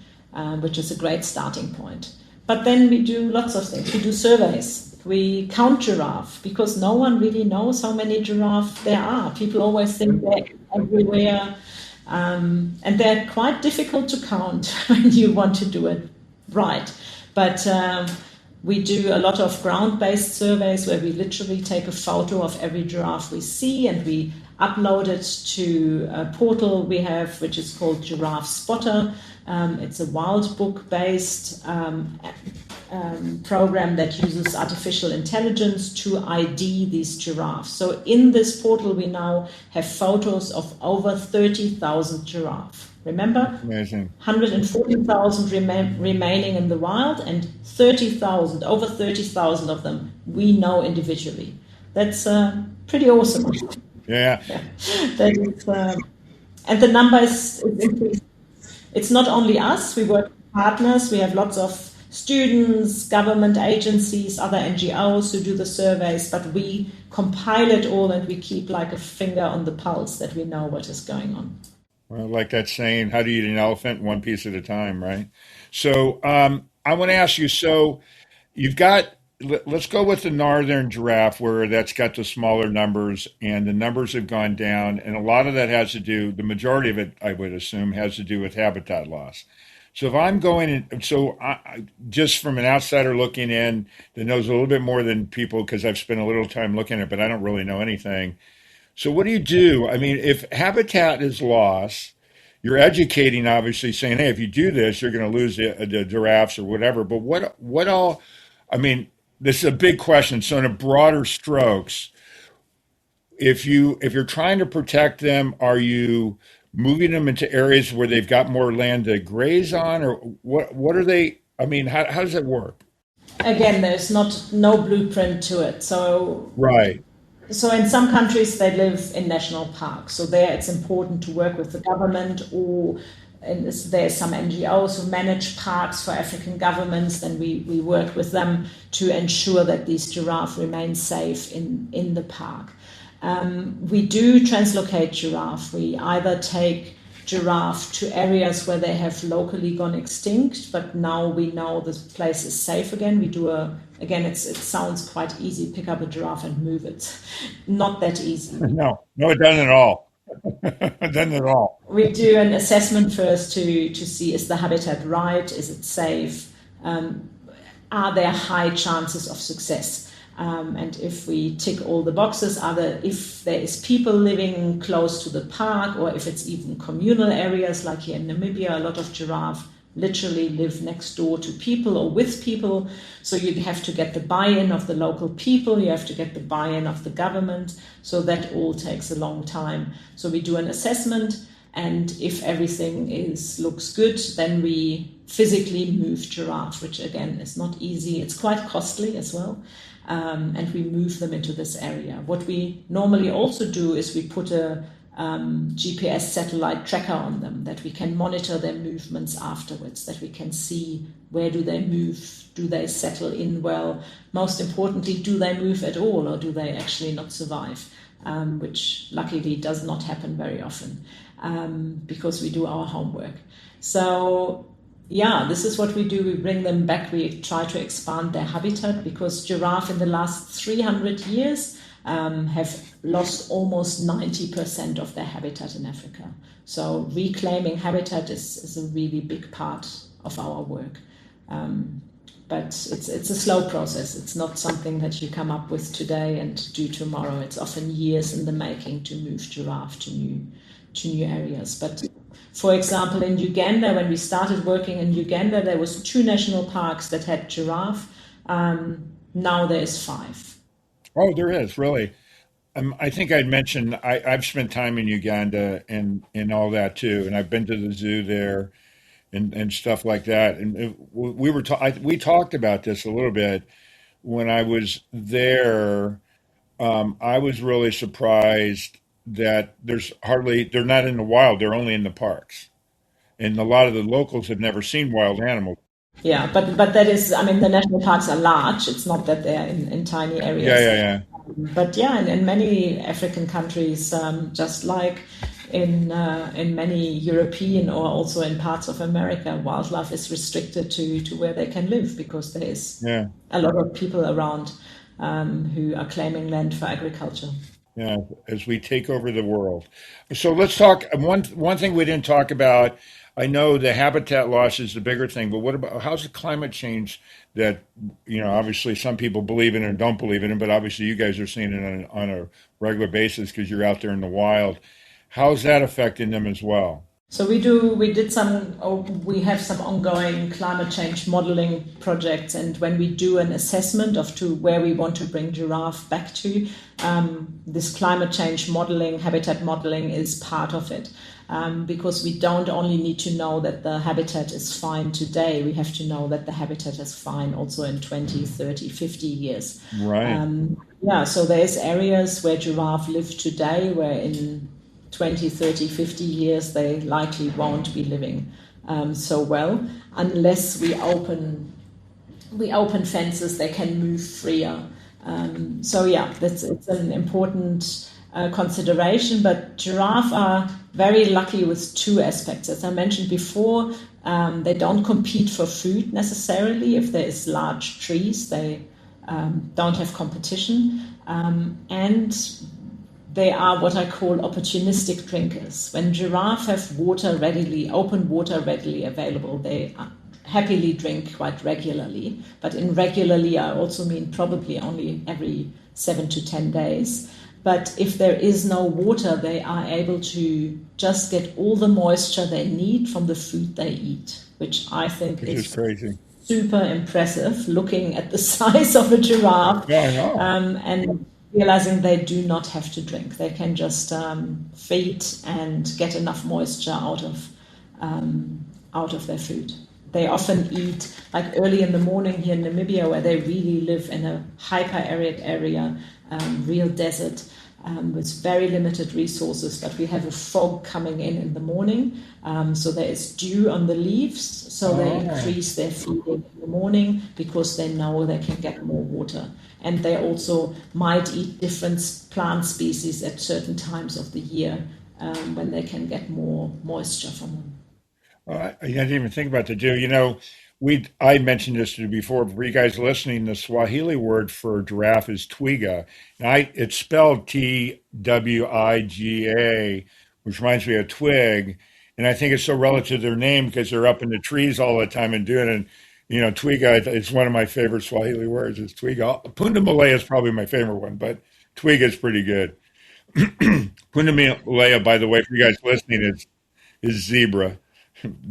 which is a great starting point. But then we do lots of things. We do surveys. We count giraffe, because no one really knows how many giraffe there are. People always think they're everywhere, and they're quite difficult to count when you want to do it right. But we do a lot of ground-based surveys where we literally take a photo of every giraffe we see and we upload it to a portal we have, which is called Giraffe Spotter. It's a wild book-based program that uses artificial intelligence to ID these giraffes. So in this portal, we now have photos of over 30,000 giraffes. Remember, Amazing. 140,000 remaining in the wild, and 30,000, over 30,000 of them we know individually. That's pretty awesome. Yeah. Yeah. That is, and the number is increasing. It's not only us, we work with partners, we have lots of students, government agencies, other NGOs who do the surveys, but we compile it all and we keep like a finger on the pulse that we know what is going on. Well, like that saying, how do you eat an elephant? One piece at a time, right? So I want to ask you, so you've got, let's go with the northern giraffe where that's got the smaller numbers and the numbers have gone down. And a lot of that has to do, the majority of it, I would assume, has to do with habitat loss. So if I'm going in, just from an outsider looking in that knows a little bit more than people, because I've spent a little time looking at it, but I don't really know anything. So what do you do? I mean, if habitat is lost, you're educating, obviously, saying, hey, if you do this, you're going to lose the giraffes or whatever. But what all? I mean, this is a big question. So, in a broader strokes, if you're trying to protect them, are you moving them into areas where they've got more land to graze on, or what are they? I mean, how does it work? Again, there's not no blueprint to it. Right. So in some countries they live in national parks. So there it's important to work with the government, or and there's some NGOs who manage parks for African governments. Then we work with them to ensure that these giraffes remain safe in the park. We do translocate giraffe. We either take giraffe to areas where they have locally gone extinct, but now we know this place is safe again. We do again, it sounds quite easy, pick up a giraffe and move it. Not that easy. No, no, it doesn't at all. It doesn't at all. We do an assessment first to see, is the habitat right? Is it safe? Are there high chances of success? And if we tick all the boxes, if there is people living close to the park, or if it's even communal areas, like here in Namibia, a lot of giraffe literally live next door to people or with people. So you have to get the buy-in of the local people, you have to get the buy-in of the government. So that all takes a long time. So we do an assessment, and if everything looks good, then we physically move giraffe, which again is not easy. It's quite costly as well. And we move them into this area. What we normally also do is we put a GPS satellite tracker on them, that we can monitor their movements afterwards, that we can see where do they move, do they settle in well, most importantly, do they move at all, or do they actually not survive, which luckily does not happen very often, because we do our homework. So yeah, this is what we do. We bring them back. We try to expand their habitat, because giraffe in the last 300 years have lost almost 90% of their habitat in Africa. So reclaiming habitat is a really big part of our work. But it's a slow process. It's not something that you come up with today and do tomorrow. It's often years in the making to move giraffe to new areas. But for example, in Uganda, when we started working in Uganda, there was 2 national parks that had giraffe. Now there's 5. Oh, there is really. I think I'd mentioned I've spent time in Uganda and all that too, and I've been to the zoo there and stuff like that. And we talked about this a little bit when I was there. I was really surprised that they're not in the wild, they're only in the parks. And a lot of the locals have never seen wild animals. Yeah, but that is, I mean, the national parks are large. It's not that they're in tiny Yeah, areas. yeah, yeah. But yeah, in many African countries, just like in many European or also in parts of America, wildlife is restricted to where they can live, because there is Yeah. a lot of people around who are claiming land for agriculture. Yeah, as we take over the world. So let's talk. One thing we didn't talk about. I know the habitat loss is the bigger thing, but what about how's the climate change that obviously some people believe in and don't believe in it, but obviously you guys are seeing it on a regular basis because you're out there in the wild. How's that affecting them as well? So we have some ongoing climate change modeling projects, and when we do an assessment of to where we want to bring giraffe back to, this climate change modeling, habitat modeling is part of it. Because we don't only need to know that the habitat is fine today, we have to know that the habitat is fine also in 20, 30, 50 years. Right. So there's areas where giraffe live today where in 20, 30, 50 years they likely won't be living so well unless we open fences, they can move freer. It's an important consideration, but giraffe are very lucky with two aspects. As I mentioned before, they don't compete for food necessarily. If there is large trees, they don't have competition, and they are what I call opportunistic drinkers. When giraffe have open water readily available, they happily drink quite regularly. But in regularly, I also mean probably only every 7 to 10 days. But if there is no water, they are able to just get all the moisture they need from the food they eat, which I think is crazy. Super impressive, looking at the size of a giraffe. Yeah, I know. And realizing they do not have to drink. They can just feed and get enough moisture out of their food. They often eat like early in the morning here in Namibia, where they really live in a hyper-arid area, real desert, with very limited resources. But we have a fog coming in the morning, so there is dew on the leaves, so they increase their feeding in the morning because they know they can get more water. And they also might eat different plant species at certain times of the year when they can get more moisture from them. I didn't even think about the dew. I mentioned this to you before. For you guys listening, the Swahili word for giraffe is twiga. It's spelled Twiga, which reminds me of twig. And I think it's so relative to their name because they're up in the trees all the time and doing it. Twiga, it's one of my favorite Swahili words. It's twiga. Punda Malaya is probably my favorite one, but twiga is pretty good. Punda Malaya, by the way, for you guys listening, is zebra,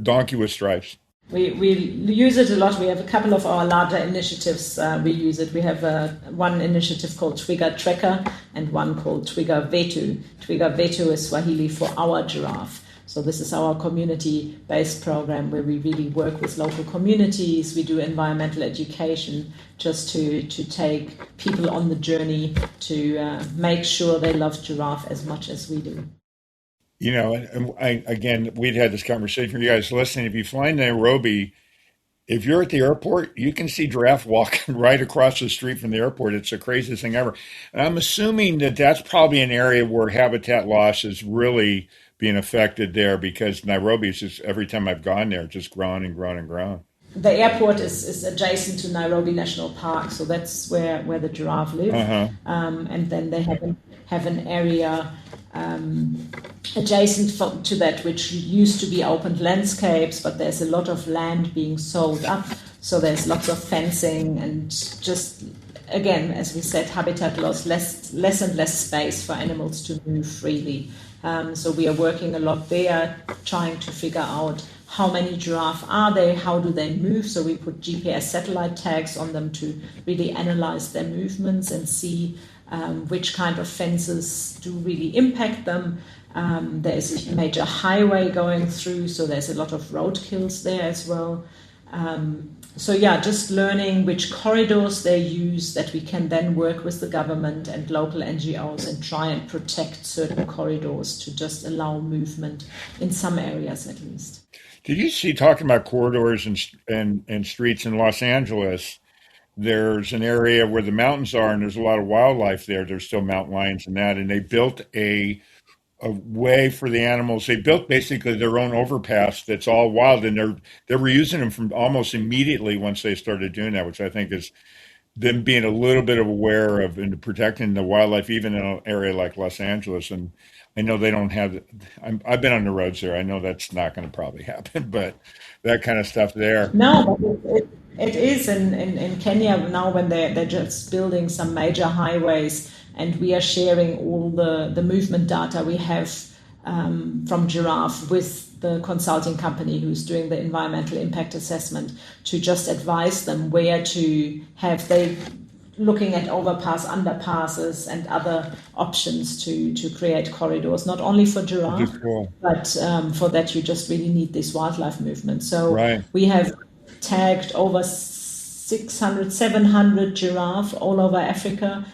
donkey with stripes. We use it a lot. We have a couple of our larger initiatives. We use it. We have one initiative called Twiga Tracker and one called Twiga Vetu. Twiga Vetu is Swahili for our giraffe. So this is our community-based program where we really work with local communities. We do environmental education just to take people on the journey to make sure they love giraffe as much as we do. Again, we'd had this conversation for you guys listening. If you fly in Nairobi, if you're at the airport, you can see giraffe walking right across the street from the airport. It's the craziest thing ever. And I'm assuming that that's probably an area where habitat loss is really being affected there because Nairobi is just, every time I've gone there, just grown and grown and grown. The airport is adjacent to Nairobi National Park, so that's where the giraffe live. And then they have an area adjacent to that, which used to be open landscapes, but there's a lot of land being sold up, so there's lots of fencing and just, again, as we said, habitat loss, less and less space for animals to move freely. So we are working a lot there, trying to figure out how many giraffe are there, how do they move, so we put GPS satellite tags on them to really analyze their movements and see which kind of fences do really impact them. There's a major highway going through, so there's a lot of roadkills there as well. Just learning which corridors they use, that we can then work with the government and local NGOs and try and protect certain corridors to just allow movement in some areas at least. Did you see, talking about corridors and streets in Los Angeles, there's an area where the mountains are and there's a lot of wildlife there. There's still mountain lions and that, and they built a way for the animals. They built basically their own overpass that's all wild, and they were using them from almost immediately once they started doing that, which I think is them being a little bit aware of and protecting the wildlife, even in an area like Los Angeles. And I know they don't have. I've been on the roads there. I know that's not going to probably happen, but that kind of stuff there. No, but it is in Kenya now when they're just building some major highways. And we are sharing all the movement data we have from giraffe with the consulting company who's doing the environmental impact assessment to just advise them where to have they looking at overpass, underpasses, and other options to create corridors, not only for giraffe, Cool. but for that you just really need this wildlife movement. So Right. we have tagged over 600, 700 giraffe all over Africa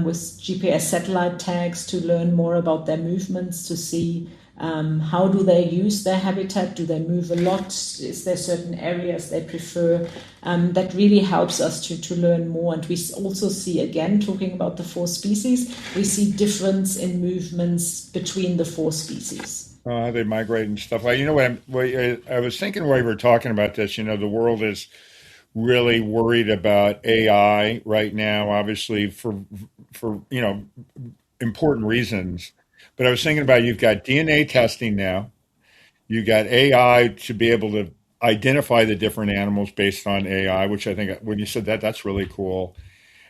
with GPS satellite tags to learn more about their movements, to see how do they use their habitat? Do they move a lot? Is there certain areas they prefer? That really helps us to learn more. And we also see, again, talking about the 4 species, we see difference in movements between the 4 species. How they migrate and stuff. You know I was thinking while you were talking about this, the world is really worried about AI right now, obviously for important reasons. But I was thinking about you've got DNA testing now. You got AI to be able to identify the different animals based on AI, which I think when you said that, that's really cool.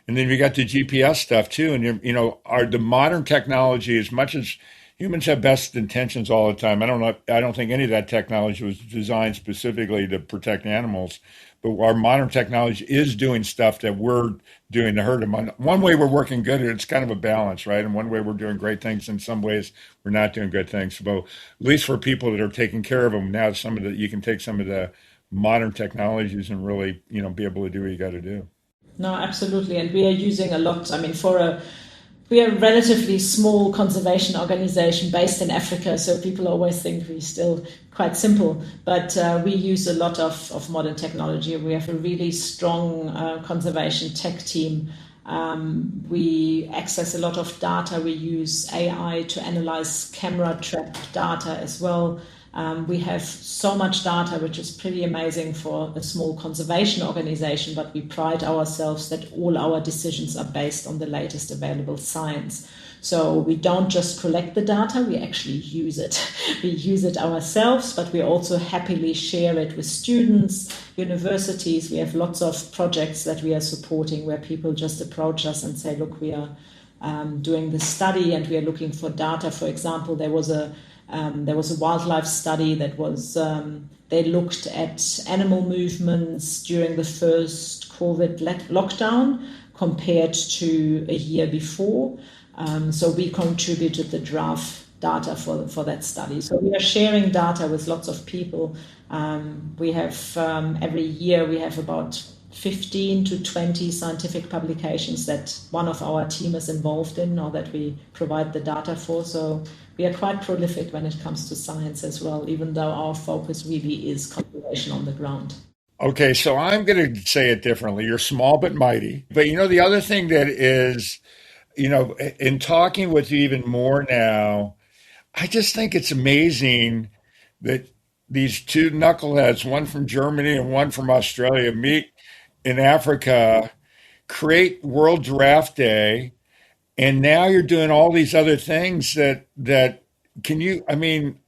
And then you got the GPS stuff too. And are the modern technology, as much as humans have best intentions all the time, I don't think any of that technology was designed specifically to protect animals. But our modern technology is doing stuff that we're doing to hurt them. One way we're working good at it, it's kind of a balance, right? And one way we're doing great things, in some ways we're not doing good things. But at least for people that are taking care of them, now you can take some of the modern technologies and really, be able to do what you got to do. No, absolutely. And we are using a lot. I mean, we are a relatively small conservation organization based in Africa, so people always think we're still quite simple, but we use a lot of modern technology. We have a really strong conservation tech team. We access a lot of data. We use AI to analyze camera trap data as well. We have so much data, which is pretty amazing for a small conservation organization, but we pride ourselves that all our decisions are based on the latest available science. So we don't just collect the data, we actually use it. We use it ourselves, but we also happily share it with students, universities. We have lots of projects that we are supporting where people just approach us and say, look, we are doing this study and we are looking for data. For example, there was a wildlife study that was, they looked at animal movements during the first COVID lockdown compared to a year before. So we contributed the giraffe data for that study. So we are sharing data with lots of people. We have, every year we have about 15 to 20 scientific publications that one of our team is involved in or that we provide the data for. So we are quite prolific when it comes to science as well, even though our focus really is conservation on the ground. Okay, so I'm going to say it differently. You're small but mighty. But the other thing that is, in talking with you even more now, I just think it's amazing that these 2 knuckleheads, one from Germany and one from Australia, meet in Africa, create World Giraffe Day, and now you're doing all these other things that can you,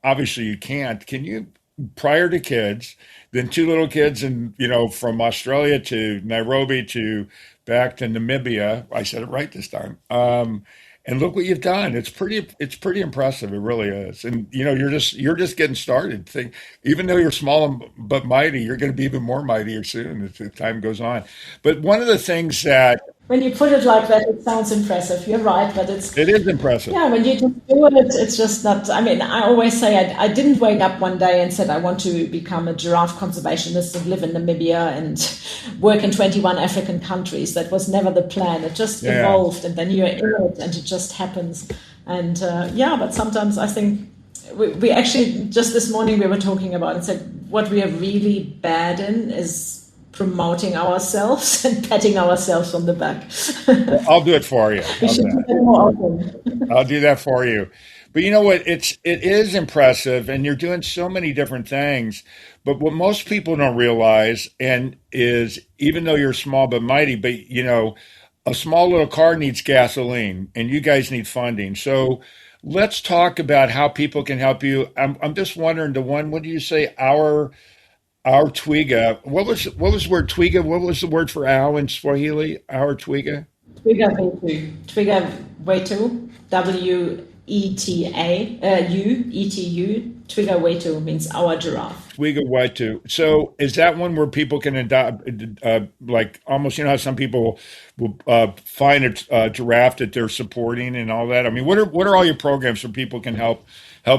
obviously you can't, can you, prior to kids, then 2 little kids and, from Australia to Nairobi to back to Namibia, I said it right this time. And look what you've done. It's pretty impressive. It really is. And you're just getting started. Even though you're small but mighty, you're going to be even more mightier soon as the time goes on. But one of the things that when you put it like that, it sounds impressive. You're right, but it is impressive. Yeah, when you just do it, it's just not. I always say I didn't wake up one day and said I want to become a giraffe conservationist and live in Namibia and work in 21 African countries. That was never the plan. It just evolved, and then you're in it, and it just happens. And but sometimes I think we actually, just this morning we were talking about and said what we are really bad in is promoting ourselves and patting ourselves on the back. I'll do it for you. We should do that more often. I'll do that for you. But you know what? It is impressive, and you're doing so many different things. But what most people don't realize, is even though you're small but mighty, but a small little car needs gasoline, and you guys need funding. So let's talk about how people can help you. I'm just wondering, what do you say? Our twiga. What was the word twiga? What was the word for owl in Swahili? Our twiga. Twiga wetu. Twiga wetu. WETA. ETU. Twiga Wetu means our giraffe. Twiga Waitu. So is that one where people can adopt, like almost, how some people will find a giraffe that they're supporting and all that? I mean, what are all your programs so people can help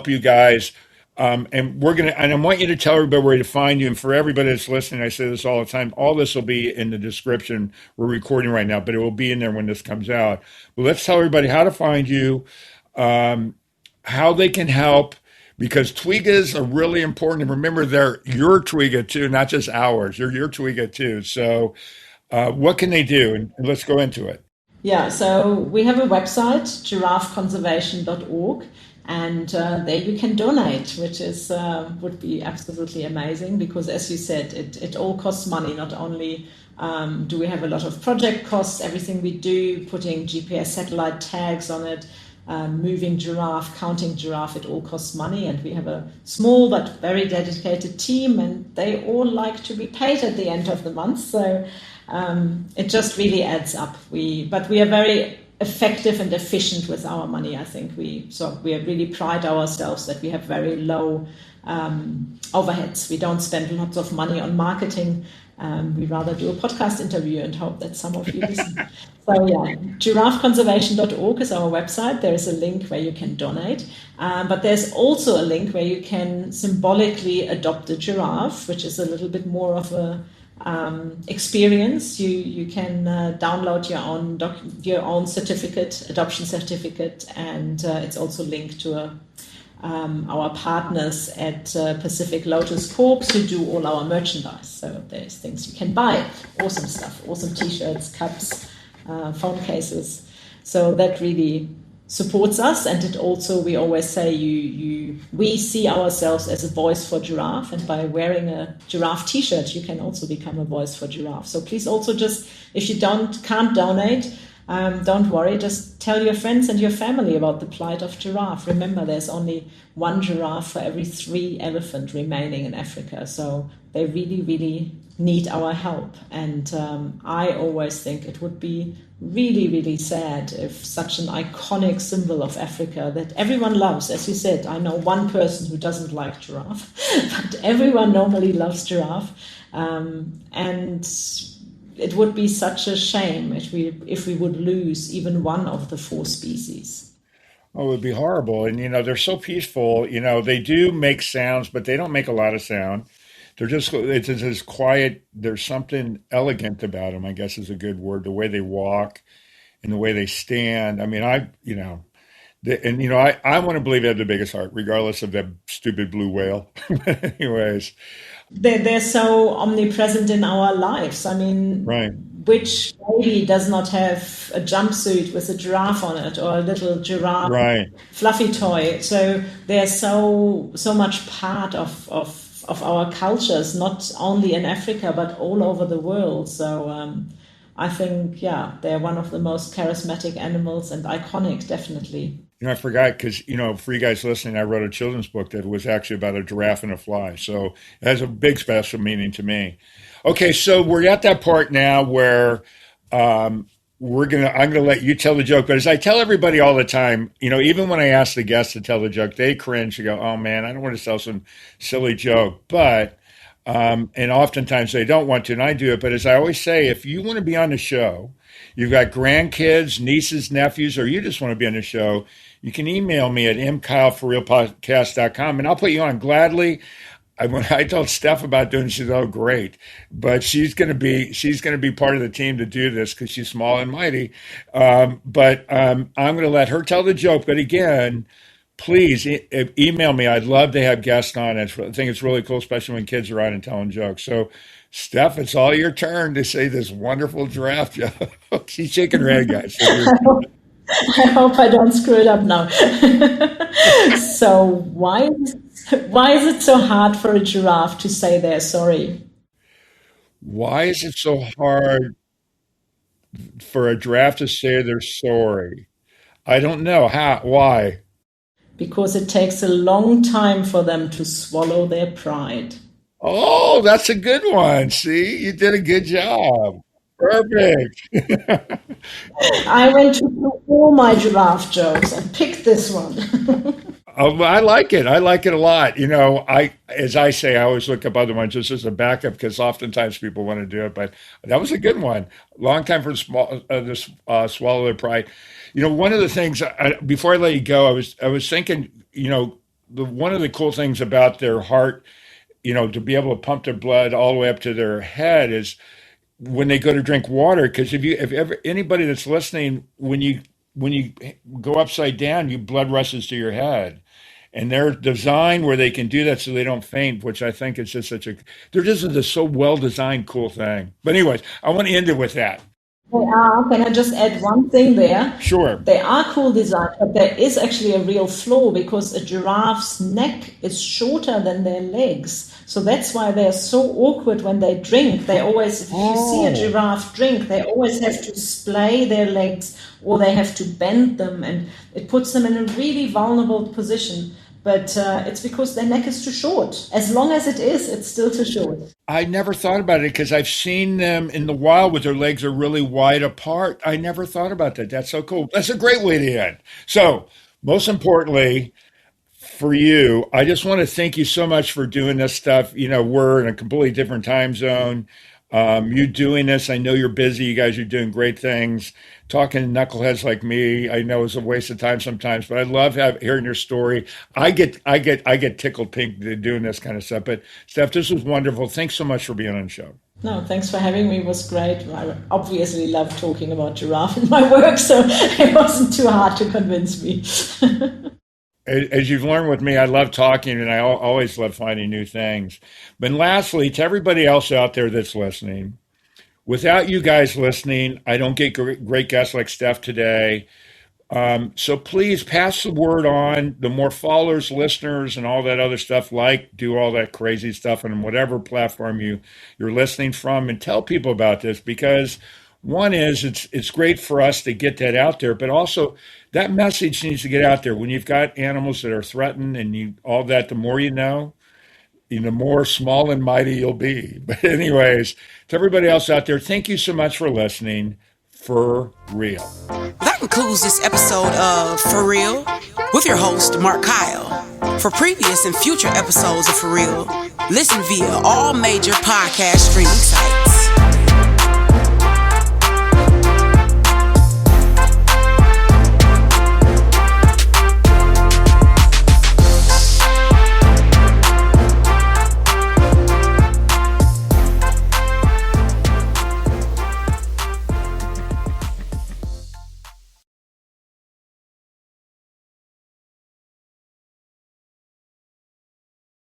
you guys? And I want you to tell everybody where to find you. And for everybody that's listening, I say this all the time. All this will be in the description. We're recording right now, but it will be in there when this comes out. Well, let's tell everybody how to find you, how they can help, because Twigas are really important. And remember, they're your Twiga too, not just ours. They're your Twiga too. So, what can they do? And let's go into it. Yeah, so we have a website, giraffeconservation.org, and there you can donate, which is would be absolutely amazing, because as you said, it all costs money. Not only do we have a lot of project costs, everything we do, putting GPS satellite tags on it, moving giraffe, counting giraffe, it all costs money. And we have a small but very dedicated team, and they all like to be paid at the end of the month. So it just really adds up. But we are very effective and efficient with our money. I think we really pride ourselves that we have very low overheads. We don't spend lots of money on marketing. We rather do a podcast interview and hope that some of you listen. So yeah, giraffeconservation.org is our website. There is a link where you can donate, but there's also a link where you can symbolically adopt a giraffe, which is a little bit more of a experience. You can download your own certificate, adoption certificate, and it's also linked to our partners at Pacific Lotus Corps, who do all our merchandise. So there's things you can buy, awesome stuff, awesome t-shirts, cups, phone cases. So that really supports us, and it also, we always say, we see ourselves as a voice for giraffe, and by wearing a giraffe t-shirt you can also become a voice for giraffe. So please also, just if you can't donate, don't worry, just tell your friends and your family about the plight of giraffe. Remember, there's only one giraffe for every 3 elephant remaining in Africa, so they really, really need our help. And I always think it would be really, really sad if such an iconic symbol of Africa that everyone loves, as you said, I know one person who doesn't like giraffe, but everyone normally loves giraffe. And it would be such a shame if we would lose even one of the 4 species. Oh, it would be horrible. And, they're so peaceful. They do make sounds, but they don't make a lot of sound. It's just quiet. There's something elegant about them, I guess is a good word. The way they walk and the way they stand. I mean, I want to believe they have the biggest heart, regardless of that stupid blue whale. But anyways. They're so omnipresent in our lives. I mean, right. Which baby does not have a jumpsuit with a giraffe on it, or a little giraffe fluffy toy? So they're so much part of our cultures, not only in Africa, but all over the world. So I think, they're one of the most charismatic animals and iconic, definitely. I forgot because, for you guys listening, I wrote a children's book that was actually about a giraffe and a fly. So it has a big special meaning to me. Okay, so we're at that part now where I'm going to let you tell the joke. But as I tell everybody all the time, even when I ask the guests to tell the joke, they cringe. They go, oh, man, I don't want to tell some silly joke. But, and oftentimes they don't want to, and I do it. But as I always say, if you want to be on the show, you've got grandkids, nieces, nephews, or you just want to be on the show, you can email me at mkyleforrealpodcast.com, and I'll put you on gladly. When I told Steph about doing it, she said, oh, great. But she's going to be part of the team to do this because she's small and mighty. But I'm going to let her tell the joke. But again, please email me. I'd love to have guests on. I think it's really cool, especially when kids are on and telling jokes. So, Steph, it's all your turn to say this wonderful giraffe joke. She's shaking her head, guys. I hope I don't screw it up now. So why is it so hard for a giraffe to say they're sorry? Why is it so hard for a giraffe to say they're sorry? I don't know. Why? Because it takes a long time for them to swallow their pride. Oh, that's a good one. See, you did a good job. Perfect. I went to all my giraffe jokes and picked this one. Oh, I like it. I like it a lot. As I say, I always look up other ones just as a backup because oftentimes people want to do it. But that was a good one. Long time for swallow their pride. One of the things before I let you go, I was thinking, one of the cool things about their heart, to be able to pump their blood all the way up to their head is when they go to drink water. Because if ever anybody that's listening, when you go upside down, your blood rushes to your head. And they're designed where they can do that so they don't faint, which I think is just they're just a so well designed, cool thing. But anyways, I want to end it with that. They are. Can I just add one thing there? Sure. They are cool design, but there is actually a real flaw because a giraffe's neck is shorter than their legs. So that's why they're so awkward when they drink. They always, if you see a giraffe drink, they always have to splay their legs or they have to bend them, and it puts them in a really vulnerable position. But it's because their neck is too short. As long as it is, it's still too short. I never thought about it because I've seen them in the wild with their legs are really wide apart. I never thought about that. That's so cool. That's a great way to end. So, most importantly, for you, I just want to thank you so much for doing this stuff. We're in a completely different time zone. You doing this, I know you're busy. You guys are doing great things. Talking to knuckleheads like me, I know is a waste of time sometimes, but I love hearing your story. I get tickled pink doing this kind of stuff. But Steph, this was wonderful. Thanks so much for being on the show. No, thanks for having me. It was great. I obviously love talking about giraffe in my work, so it wasn't too hard to convince me. As you've learned with me, I love talking and I always love finding new things. But lastly, to everybody else out there that's listening, without you guys listening, I don't get great guests like Steph today. So please pass the word on. The more followers, listeners, and all that other stuff, do all that crazy stuff on whatever platform you're listening from, and tell people about this because one is it's great for us to get that out there, but also that message needs to get out there. When you've got animals that are threatened and all that, the more you know, the more small and mighty you'll be. But anyways, to everybody else out there, thank you so much for listening. For real. That concludes this episode of For Real with your host, Mark Kyle. For previous and future episodes of For Real, listen via all major podcast streaming sites.